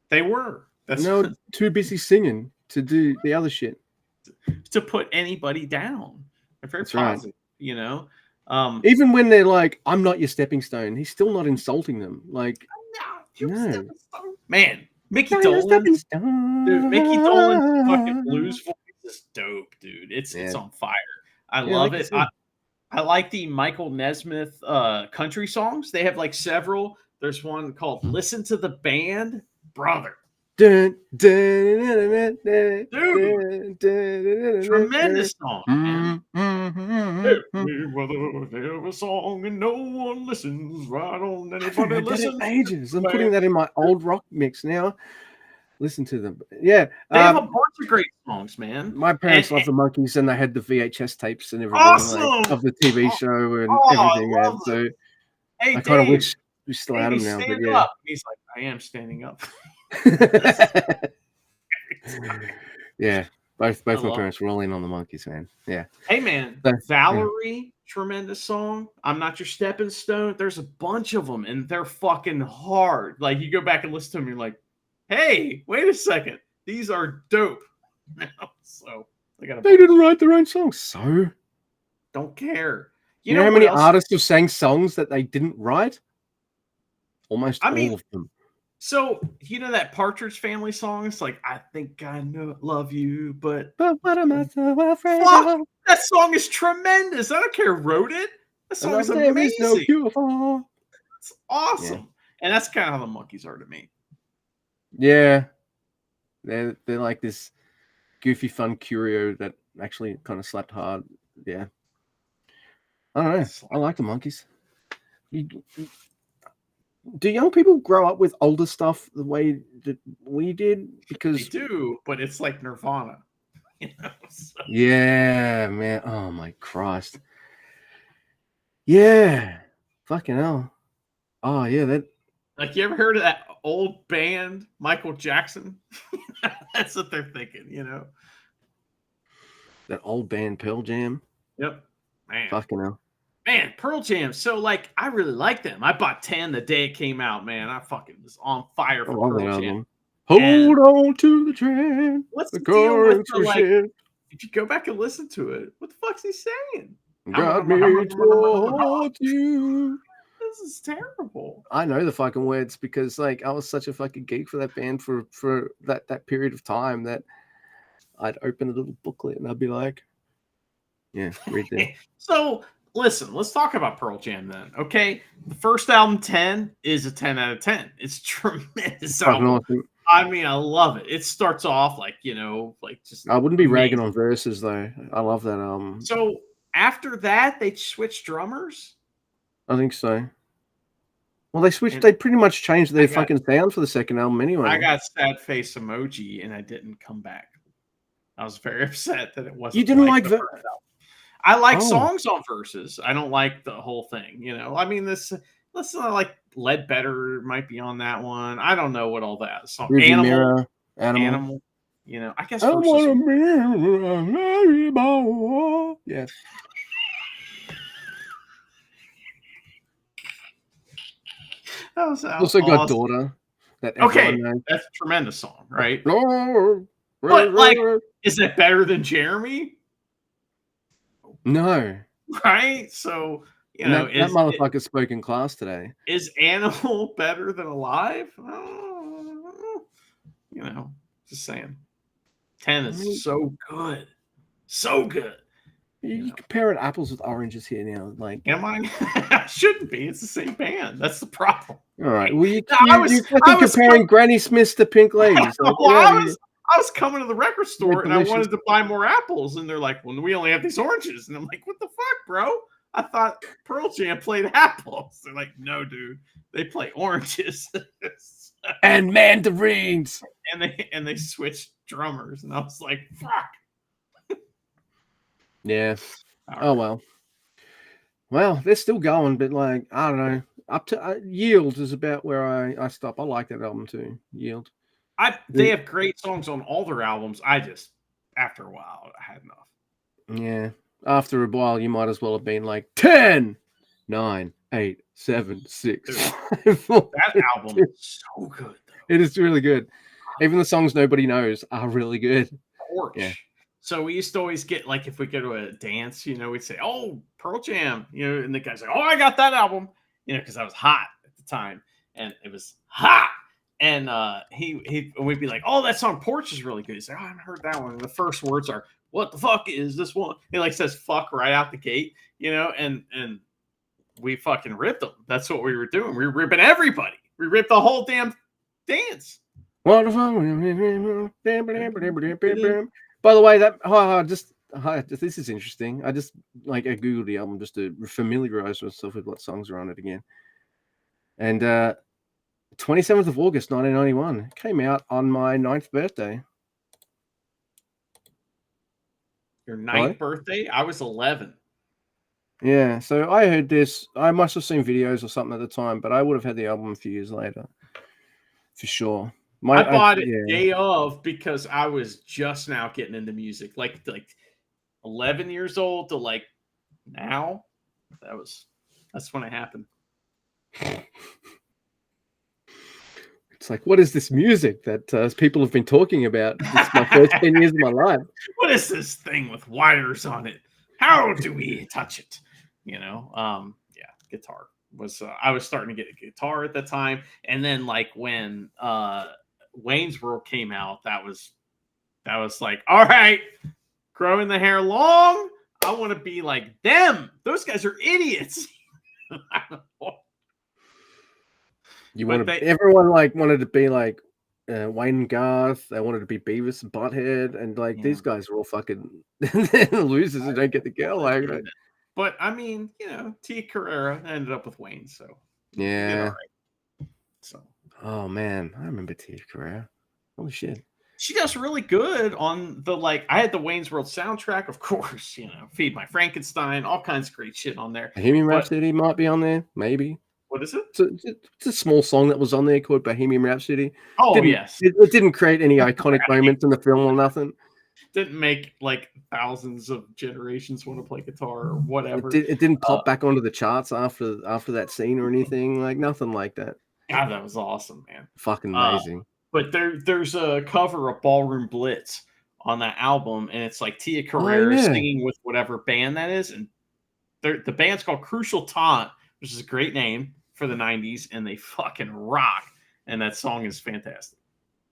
they were. They were too busy singing to do the other shit. To put anybody down. They're very positive, right. Even when they're like, I'm not your stepping stone, he's still not insulting them. Like, no. Man, Mickey Dolenz. Dude, Mickey Dolenz fucking blues voice is dope, dude. It's on fire. I love it. I like the Michael Nesmith country songs. They have like several. There's one called Listen to the Band, brother. Dude, tremendous song, man. Whether a song and no one listens, right on anybody listens. Ages. I'm putting that in my old rock mix now. Listen to them. Yeah. They have a bunch of great songs, man. My parents loved the Monkees, and they had the VHS tapes and everything of the TV show and everything. Man. So I kind of wish we still had them now. But yeah. Up. He's like, I am standing up. Yeah, both my parents were all in on the Monkees, man. Yeah. Hey, man, Valerie, tremendous song. I'm Not Your Stepping Stone. There's a bunch of them, and they're fucking hard. Like, you go back and listen to them, you're like, hey, wait a second, these are dope. So they didn't write their own songs, so don't care. You know how many artists have sang songs that they didn't write? Almost all of them. So, that Partridge Family song? It's like, I think I love you, but what am I so afraid of? That song is tremendous. I don't care who wrote it. That song is amazing. So beautiful. It's awesome. Yeah. And that's kind of how the Monkees are to me. Yeah. They're like this goofy, fun curio that actually kind of slapped hard. Yeah. I don't know. I like the Monkees. Do young people grow up with older stuff the way that we did? Because they do, but it's like Nirvana. So. Yeah, man. Oh my Christ. Yeah. Fucking hell. Oh yeah, that. Like, you ever heard of that old band, Michael Jackson? That's what they're thinking, That old band, Pearl Jam. Yep. Man. Fucking hell. Man, Pearl Jam. So, like, I really like them. I bought 10 the day it came out, man. I fucking was on fire for Pearl Jam. Hold on to the train. What's The the deal with currents the, are like, shit. if you go back and listen to it, what the fuck's he saying? Got me towards you. This is terrible. I know the fucking words because, like, I was such a fucking geek for that band for that period of time that I'd open a little booklet and I'd be like, yeah, read that. So, listen, let's talk about Pearl Jam then. Okay, the first album, 10, is a 10 out of 10. It's tremendous album. Awesome. I mean, I love it. It starts off like, you know, like just. I wouldn't be ragging on verses though. I love that album. So after that, they switched drummers. I think so. Well, they switched. They pretty much changed their fucking sound for the second album anyway. I got sad face emoji, and I didn't come back. I was very upset that it wasn't. You didn't like that? I like songs on verses. I don't like the whole thing. You know, I mean, let's like Ledbetter might be on that one. I don't know what all that song. Animal. You know, I guess. Yeah. That was also awesome. Got Daughter. That's a tremendous song, right? But like, is it better than Jeremy? No. Right? So, you know, that motherfucker spoke in class today. Is Animal better than Alive? You know, just saying. 10 is so good. So good. You're comparing apples with oranges here now. Like, am I? I shouldn't be. It's the same band. That's the problem. All right. Well, you're comparing Granny Smiths to Pink Ladies. I was coming to the record store and I wanted to buy more apples, and they're like, "Well, we only have these oranges," and I'm like, "What the fuck, bro? I thought Pearl Jam played apples." They're like, "No, dude, they play oranges and mandarins." And they switched drummers, and I was like, "Fuck." Yeah. Oh well. Well, they're still going, but like I don't know. Up to Yield is about where I stop. I like that album too. Yield. They have great songs on all their albums. I just, after a while, I had enough. Yeah. After a while, you might as well have been like 10, 9, 8, 7, 6, 5, 4. That album is so good, though. It is really good. Even the songs nobody knows are really good. Porch. Yeah. So we used to always get, like, if we go to a dance, you know, we'd say, "Oh, Pearl Jam," you know, and the guy's like, "Oh, I got that album," you know, because I was hot at the time, and it was hot. And we'd be like, "Oh, that song Porch is really good." He's like, "Oh, I haven't heard that one." And the first words are, "What the fuck is this one?" He like says "fuck" right out the gate, you know, and we fucking ripped them. That's what we were doing. We were ripping everybody. We ripped the whole damn dance. What the fuck? By the way, this is interesting. I googled the album just to familiarize myself with what songs are on it again. And 27th of August, 1991. Came out on my 9th birthday. Your 9th birthday? I was 11. Yeah, so I heard this. I must have seen videos or something at the time, but I would have had the album a few years later. For sure. I bought it day of because I was just now getting into music. Like 11 years old to like now. That's when it happened. It's like, what is this music that people have been talking about? It's my first 10 years of my life. What is this thing with wires on it? How do we touch it? You know, yeah, guitar was. I was starting to get a guitar at the time, and then like when Wayne's World came out, that was like, all right, growing the hair long. I want to be like them. Those guys are idiots. Everyone like wanted to be like Wayne and Garth. They wanted to be Beavis and Butthead, and like these guys are all fucking losers who don't get the girl. Like, but I mean, you know, Tia Carrera ended up with Wayne, so yeah. Right. So, oh man, I remember Tia Carrera. Holy shit. She does really good on the I had the Wayne's World soundtrack, of course, you know, Feed My Frankenstein, all kinds of great shit on there. Bohemian Rhapsody might be on there, maybe. What is it? It's a small song that was on there called Bohemian Rhapsody. Oh, yes. It didn't create any iconic moments in the film or nothing. Didn't make like thousands of generations want to play guitar or whatever. It didn't pop back onto the charts after that scene or anything, like nothing like that. God, that was awesome, man. Fucking amazing. But there's a cover of Ballroom Blitz on that album, and it's like Tia Carrere singing with whatever band that is, and the band's called Crucial Taunt, which is a great name for the '90s, and they fucking rock. And that song is fantastic.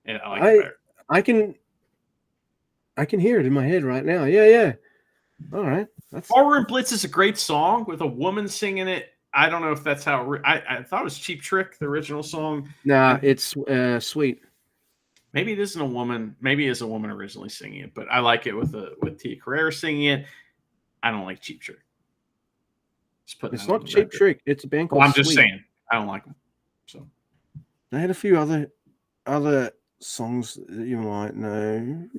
And I like it better. I can hear it in my head right now. Yeah. All right. Ballroom Blitz is a great song with a woman singing it. I don't know if that's how I thought it was Cheap Trick, the original song. Nah, it's Sweet. Maybe it isn't a woman. Maybe it is a woman originally singing it, but I like it with Tia Carrere singing it. I don't like Cheap Trick. It's not Cheap Trick. It's a band called I'm just saying. I don't like them. So they had a few other songs that you might know,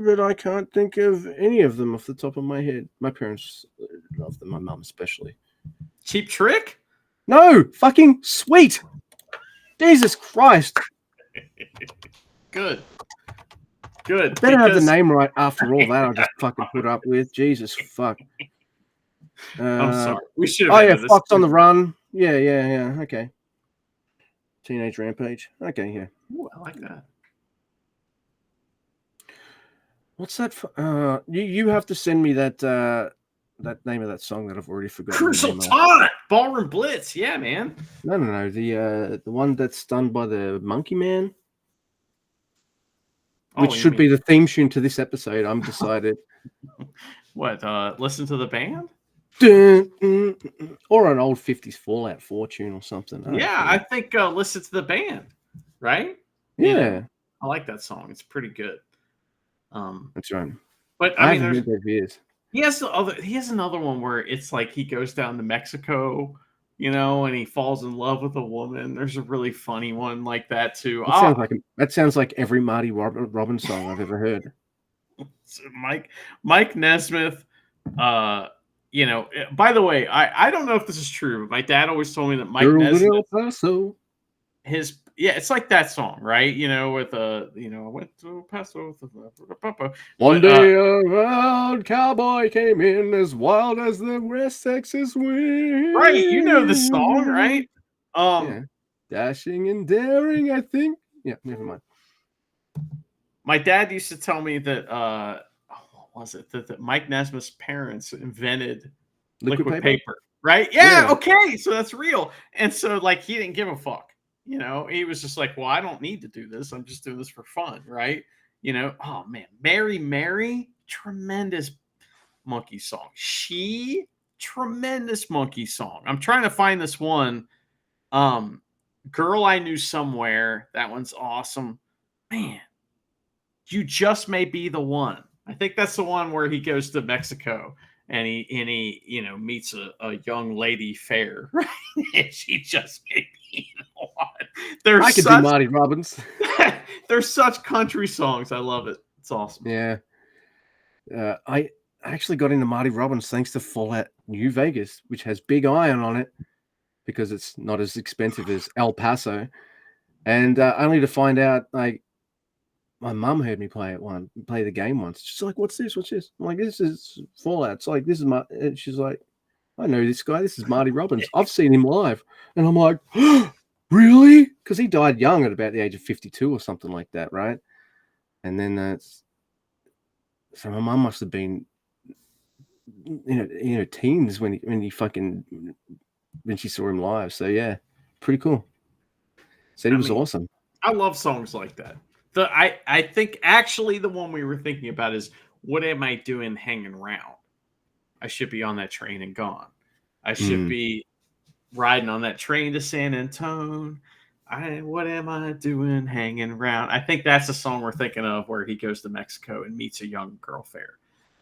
but I can't think of any of them off the top of my head. My parents love them, my mum especially. Cheap Trick? No, fucking Sweet. Jesus Christ. Good. Better have the name right after all that I just fucking put up with. Jesus fuck. I'm sorry. We should have. Oh yeah, Fox on the Run. Yeah. Okay. Teenage Rampage. Okay, yeah. Ooh, I like that. What's that? You have to send me that that name of that song that I've already forgotten. Crucial Taunt, Ballroom Blitz. Yeah, man. No. The one that's done by the Monkey Man, which should be the theme tune to this episode. I'm decided. What? Listen to the band. Or an old 50s Fallout 4 tune or something. I think Listen to the Band, right? Yeah. I like that song. It's pretty good. That's right. But I mean, heard that he has another one where it's like he goes down to Mexico, and he falls in love with a woman. There's a really funny one like that too. That sounds like every Marty Robbins song I've ever heard. So Mike Nesmith, by the way, I don't know if this is true. My dad always told me that Mike Nesmith, it's like that song, right? With I went to Paso. One day a wild cowboy came in as wild as the West Texas wind. Right, you know the song, right? Yeah. Dashing and daring, I think. Yeah, never mind. My dad used to tell me that what was it? That Mike Nesmith's parents invented liquid paper, right? Yeah, okay, so that's real. And so he didn't give a fuck. He was just like, well, I don't need to do this. I'm just doing this for fun, right? Oh man, Mary Mary, tremendous monkey song. Tremendous monkey song. I'm trying to find this one. Girl I Knew Somewhere. That one's awesome. Man, You Just May Be the One. I think that's the one where he goes to Mexico and he meets a young lady fair, right? And she just may be the one. I could do Marty Robbins. They're such country songs. I love it. It's awesome. Yeah. I actually got into Marty Robbins thanks to Fallout New Vegas, which has Big Iron on it because it's not as expensive as El Paso. And only to find out, my mum heard me play the game once. She's like, "What's this? What's this?" I'm like, "This is Fallout." It's like, "This is my." And she's like, "I know this guy. This is Marty Robbins. I've seen him live." And I'm like, oh, "Really?" Because he died young at about the age of 52 or something like that, right? And then so my mum must have been, teens when she saw him live. So yeah, pretty cool. Said he was awesome. I love songs like that. I think actually the one we were thinking about is What Am I Doing Hanging Around? I should be on that train and gone. I should be riding on that train to San Antonio. What am I doing hanging around? I think that's the song we're thinking of where he goes to Mexico and meets a young girl fair.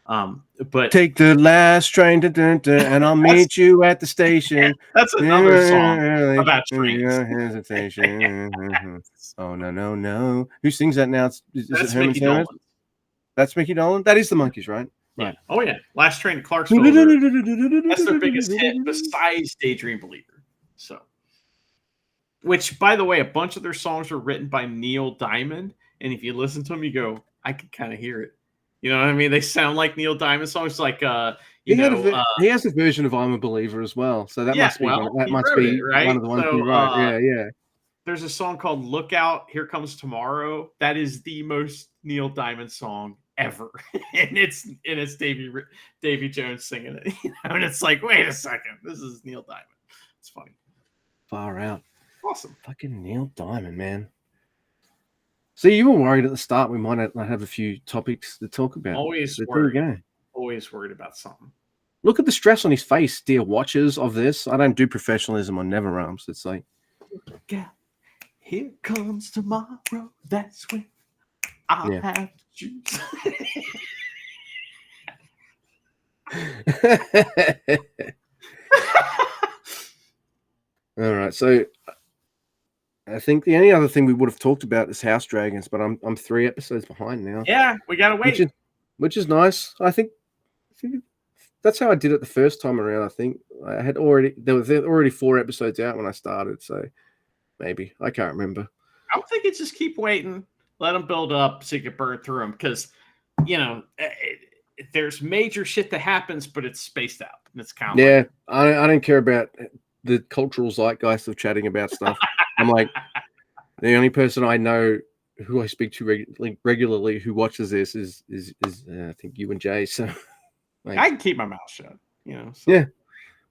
But take the last train and I'll meet you at the station. That's another song about trains. Hesitation. Oh no. Who sings that now? Is it Mickey Dolenz. That's Mickey Dolenz? That is the Monkees, right? Right. Oh yeah. Last Train to Clarksville. That's their biggest hit besides Daydream Believer. So, which by the way, a bunch of their songs were written by Neil Diamond. And if you listen to them, you go, I can kind of hear it. You know what I mean? They sound like Neil Diamond songs, like you know, he has a version of "I'm a Believer" as well, so that yeah. must be Well, that he must wrote it, be one right? of the ones he So wrote. Yeah, yeah. there's a song called "Look Out, Here Comes Tomorrow." That is the most Neil Diamond song ever, and it's Davy Jones singing it. You know? And it's like, wait a second, this is Neil Diamond. It's funny. Far out. Awesome. Fucking Neil Diamond, man. See, you were worried at the start we might not have a few topics to talk about. Always So there we worried. go. Always worried about something. Look at the stress on his face, dear watchers of this. I don't do professionalism on Never Realms. It's like, yeah, here comes tomorrow. That's when I'll have to choose. All right, so I think the only other thing we would have talked about is House Dragons, but I'm 3 episodes behind now. Yeah, we gotta wait. Which is nice. I think that's how I did it the first time around. I think I had there were already 4 episodes out when I started, so maybe I can't remember. I'm thinking just keep waiting, let them build up so you can burn through them, because you know there's major shit that happens, but it's spaced out. And it's kind of I don't care about the cultural zeitgeist of chatting about stuff. I'm like, the only person I know who I speak to regularly who watches this is I think you and Jay. So like, I can keep my mouth shut, you know. So. Yeah,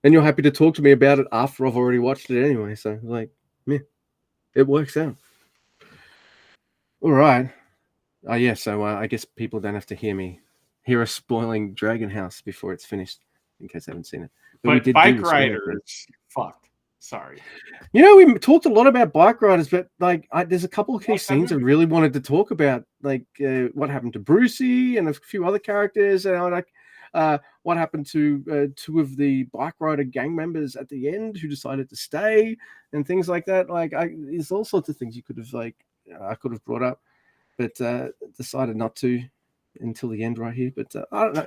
and you're happy to talk to me about it after I've already watched it anyway. So like, yeah, it works out. All right. Yeah. So I guess people don't have to hear us spoiling Dragon House before it's finished, in case they haven't seen it. But Bike Riders, fucked. Sorry. You know, we talked a lot about Bike Riders, but like, there's a couple of key scenes I really wanted to talk about, like what happened to Brucey and a few other characters, and like what happened to 2 of the Bike Rider gang members at the end who decided to stay, and things like that. Like, there's all sorts of things you could have I could have brought up, but decided not to until the end right here. But I don't know.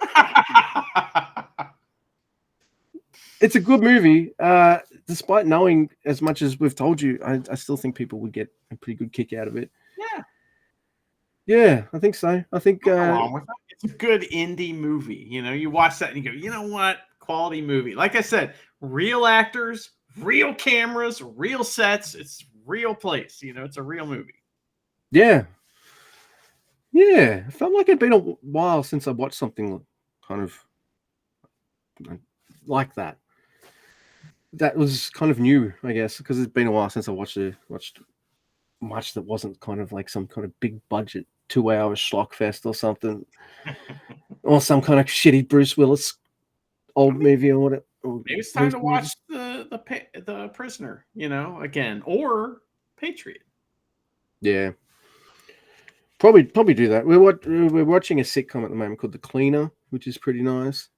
It's a good movie, despite knowing as much as we've told you. I still think people would get a pretty good kick out of it. Yeah, I think so. I think it's a good indie movie. You know, you watch that and you go, you know what? Quality movie. Like I said, real actors, real cameras, real sets. It's real place. You know, it's a real movie. Yeah. It felt like it'd been a while since I watched something kind of like that. That was kind of new, I guess, because it's been a while since I watched much that wasn't kind of like some kind of big budget 2-hour schlock fest or something, or some kind of shitty Bruce Willis old movie or whatever. Maybe it's time to watch the Prisoner, you know, again, or Patriot. Yeah, probably do that. We're watching a sitcom at the moment called The Cleaner, which is pretty nice.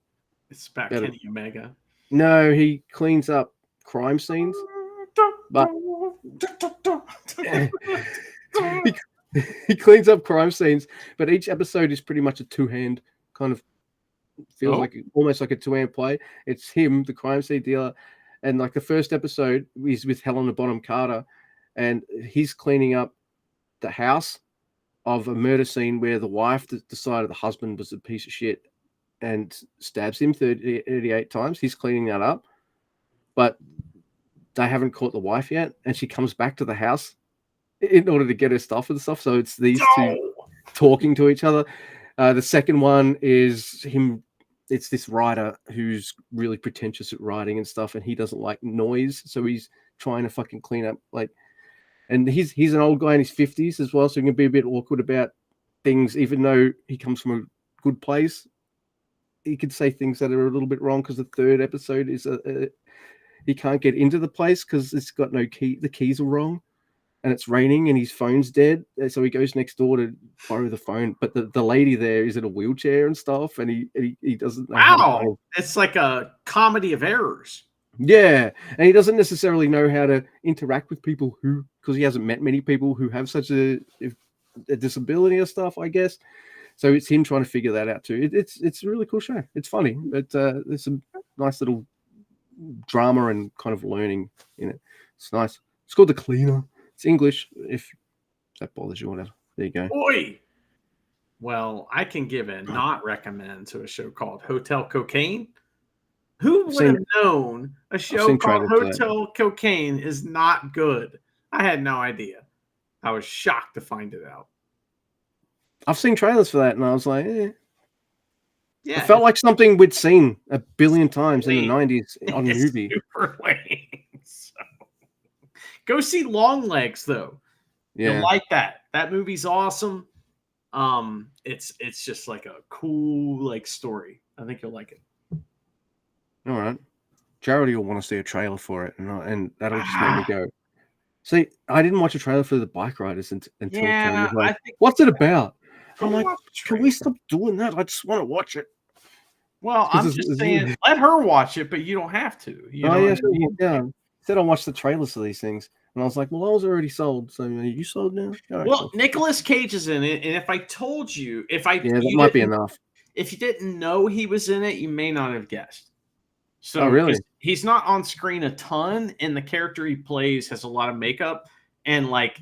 It's about Kenny Omega. No, he cleans up crime scenes, but he cleans up crime scenes. But each episode is pretty much a 2-hand kind of feels like almost like a 2-hand play. It's him, the crime scene dealer, and like the first episode is with Helena Bonham Carter, and he's cleaning up the house of a murder scene where the wife decided the husband was a piece of shit and stabs him 38 times. He's cleaning that up, but they haven't caught the wife yet, and she comes back to the house in order to get her stuff and stuff. So it's these 2 talking to each other. The second one is him. It's this writer who's really pretentious at writing and stuff, and he doesn't like noise, so he's trying to fucking clean up and he's an old guy in his 50s as well, so he can be a bit awkward about things, even though he comes from a good place. He could say things that are a little bit wrong because the 3rd episode is he can't get into the place because it's got no key. The keys are wrong, and it's raining, and his phone's dead. So he goes next door to borrow the phone, but the lady there is in a wheelchair and stuff, and he doesn't know. Wow, it's like a comedy of errors. Yeah, and he doesn't necessarily know how to interact with people because he hasn't met many people who have such a disability or stuff, I guess. So it's him trying to figure that out too. It's a really cool show. It's funny, but there's some nice little drama and kind of learning in it. It's nice. It's called The Cleaner. It's English, if that bothers you or whatever. There you go. Oi! Well, I can give a not recommend to a show called Hotel Cocaine. Who I've would have seen known a show seen called trailers for that. Hotel Cocaine is not good? I had no idea. I was shocked to find it out. I've seen trailers for that, and I was like, It Yeah, felt like something we'd seen a billion times in the lame. 90s on It's movie. super lame. So, go see Longlegs though. You'll Yeah. like that. That movie's awesome. It's just like a cool like story. I think you'll like it. All right. Jared will want to see a trailer for it, and that'll just make me go. See, I didn't watch a trailer for the Bike Riders until Karen was I like, think "What's it about?" go I'm like, watch the "Can trailer. we stop doing that? I just want to watch it." Well, 'Cause I'm it's- just it's- saying, let her watch it, but you don't have to. You know Oh yeah, what I mean? yeah. Said I watched the trailers for these things, and I was like, "Well, I was already sold. So are you sold now?" All right, Well, cool. Nicolas Cage is in it, and if I told you, Yeah, that might be enough. if you didn't know he was in it, you may not have guessed. So Oh, really? 'cause he's not on screen a ton, and the character he plays has a lot of makeup, and like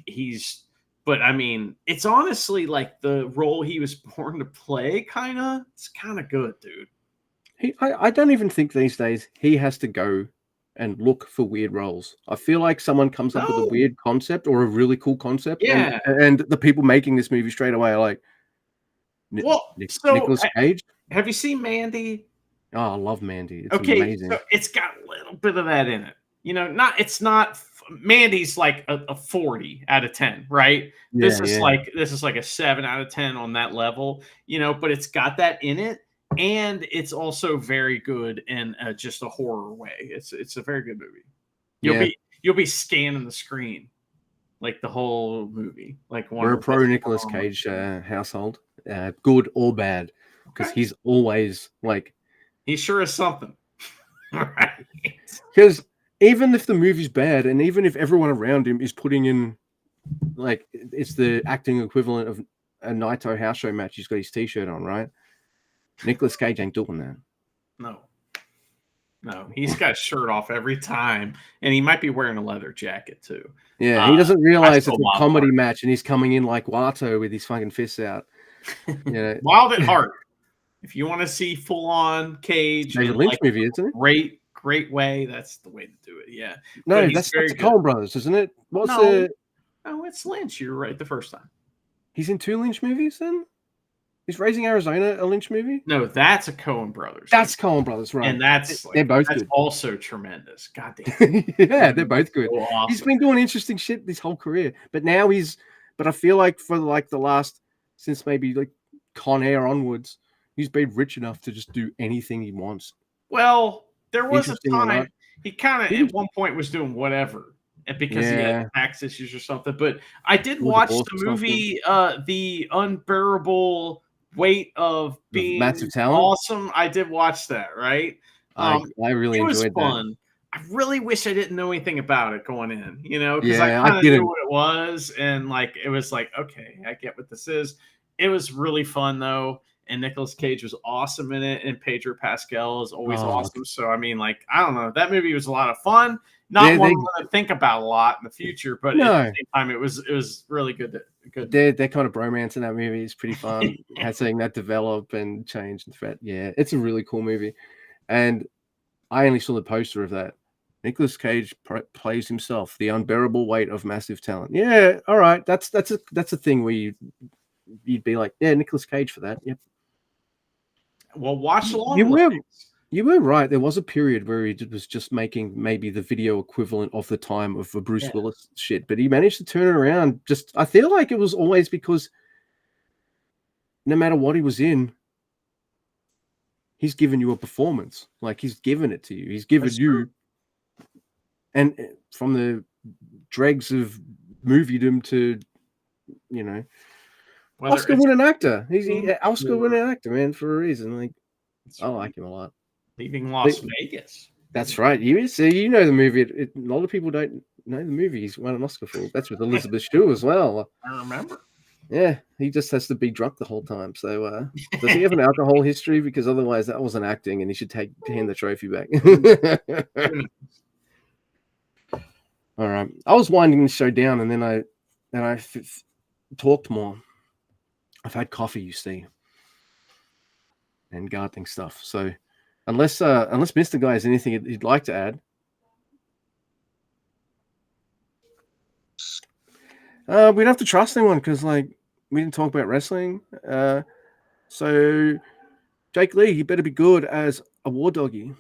but I mean, it's honestly like the role he was born to play, it's kind of good, dude. I don't even think these days he has to go and look for weird roles. I feel like someone comes up with a No. weird concept or a really cool concept, Yeah. and the people making this movie straight away are like, Well, so Nicolas Cage. have you seen Mandy? Oh, I love Mandy. It's Okay, amazing. so it's got a little bit of that in it. You know, it's not Mandy's like a 40 out of 10, right? This is like a 7 out of 10 on that level, but it's got that in it, and it's also very good in just a horror way. It's a very good movie. You'll be scanning the screen like the whole movie. Like we're a pro Nicolas Cage household, good or bad, because he's always like he sure is something. Right. Because even if the movie's bad, and even if everyone around him is putting in, like, it's the acting equivalent of a Naito house show match, he's got his t-shirt on, right? Nicolas Cage ain't doing that. No, he's got a shirt off every time, and he might be wearing a leather jacket too. Yeah, he doesn't realize it's a comedy match, and he's coming in like Wato with his fucking fists out. Wild at Heart. If you want to see full on Cage, David Lynch movie, isn't it? Great way. That's the way to do it. Yeah. No, that's the Coen Brothers, isn't it? No, it's Lynch. You're right the first time. He's in 2 Lynch movies then? Is Raising Arizona a Lynch movie? No, that's a Coen Brothers. That's Coen Brothers, right? And they're both good. Also tremendous. God damn. Yeah, they're both good. So awesome. He's been doing interesting shit this whole career, but now but I feel like for like the last, since maybe like Con Air onwards, he's been rich enough to just do anything he wants. Well, there was a time he kind of at one point was doing whatever, because he had tax issues or something. But I did watch the movie, The Unbearable Weight of Being Massive Talent. Awesome. I did watch that, right? I really enjoyed fun. That. I really wish I didn't know anything about it going in, because I kind of knew what it was, and like it was like, okay, I get what this is. It was really fun though, and Nicolas Cage was awesome in it, and Pedro Pascal is always awesome. So I mean, like, I don't know, that movie was a lot of fun. Not one I'm going to think about a lot in the future, but at the same time, it was really good. Their kind of bromance in that movie is pretty fun. Seeing that develop and change. Yeah, it's a really cool movie, and I only saw the poster of that. Nicolas Cage plays himself, the unbearable weight of massive talent. Yeah, all right, that's a thing where you'd be like, yeah, Nicolas Cage for that. Yep. Well, watch along. You were right. There was a period where he was just making maybe the video equivalent of the time of the Bruce Willis shit, but he managed to turn it around. I feel like it was always because no matter what he was in, he's given you a performance. Like, he's given it to you. He's given you, and from the dregs of moviedom to, Oscar-winning actor. He's an Oscar-winning actor, man, for a reason. Like, I like him a lot. Leaving Las Vegas. That's right. You know the movie. A lot of people don't know the movie. He's won an Oscar for. That's with Elizabeth Shue as well. I remember. Yeah, he just has to be drunk the whole time. So, does he have an alcohol history? Because otherwise, that wasn't acting, and he should hand the trophy back. All right. I was winding the show down, and then I talked more. I've had coffee, you see, and gardening stuff. So unless Mr. Guy has anything he'd like to add. We don't have to trust anyone because, like, we didn't talk about wrestling. So, Jake Lee, you better be good as a war doggy.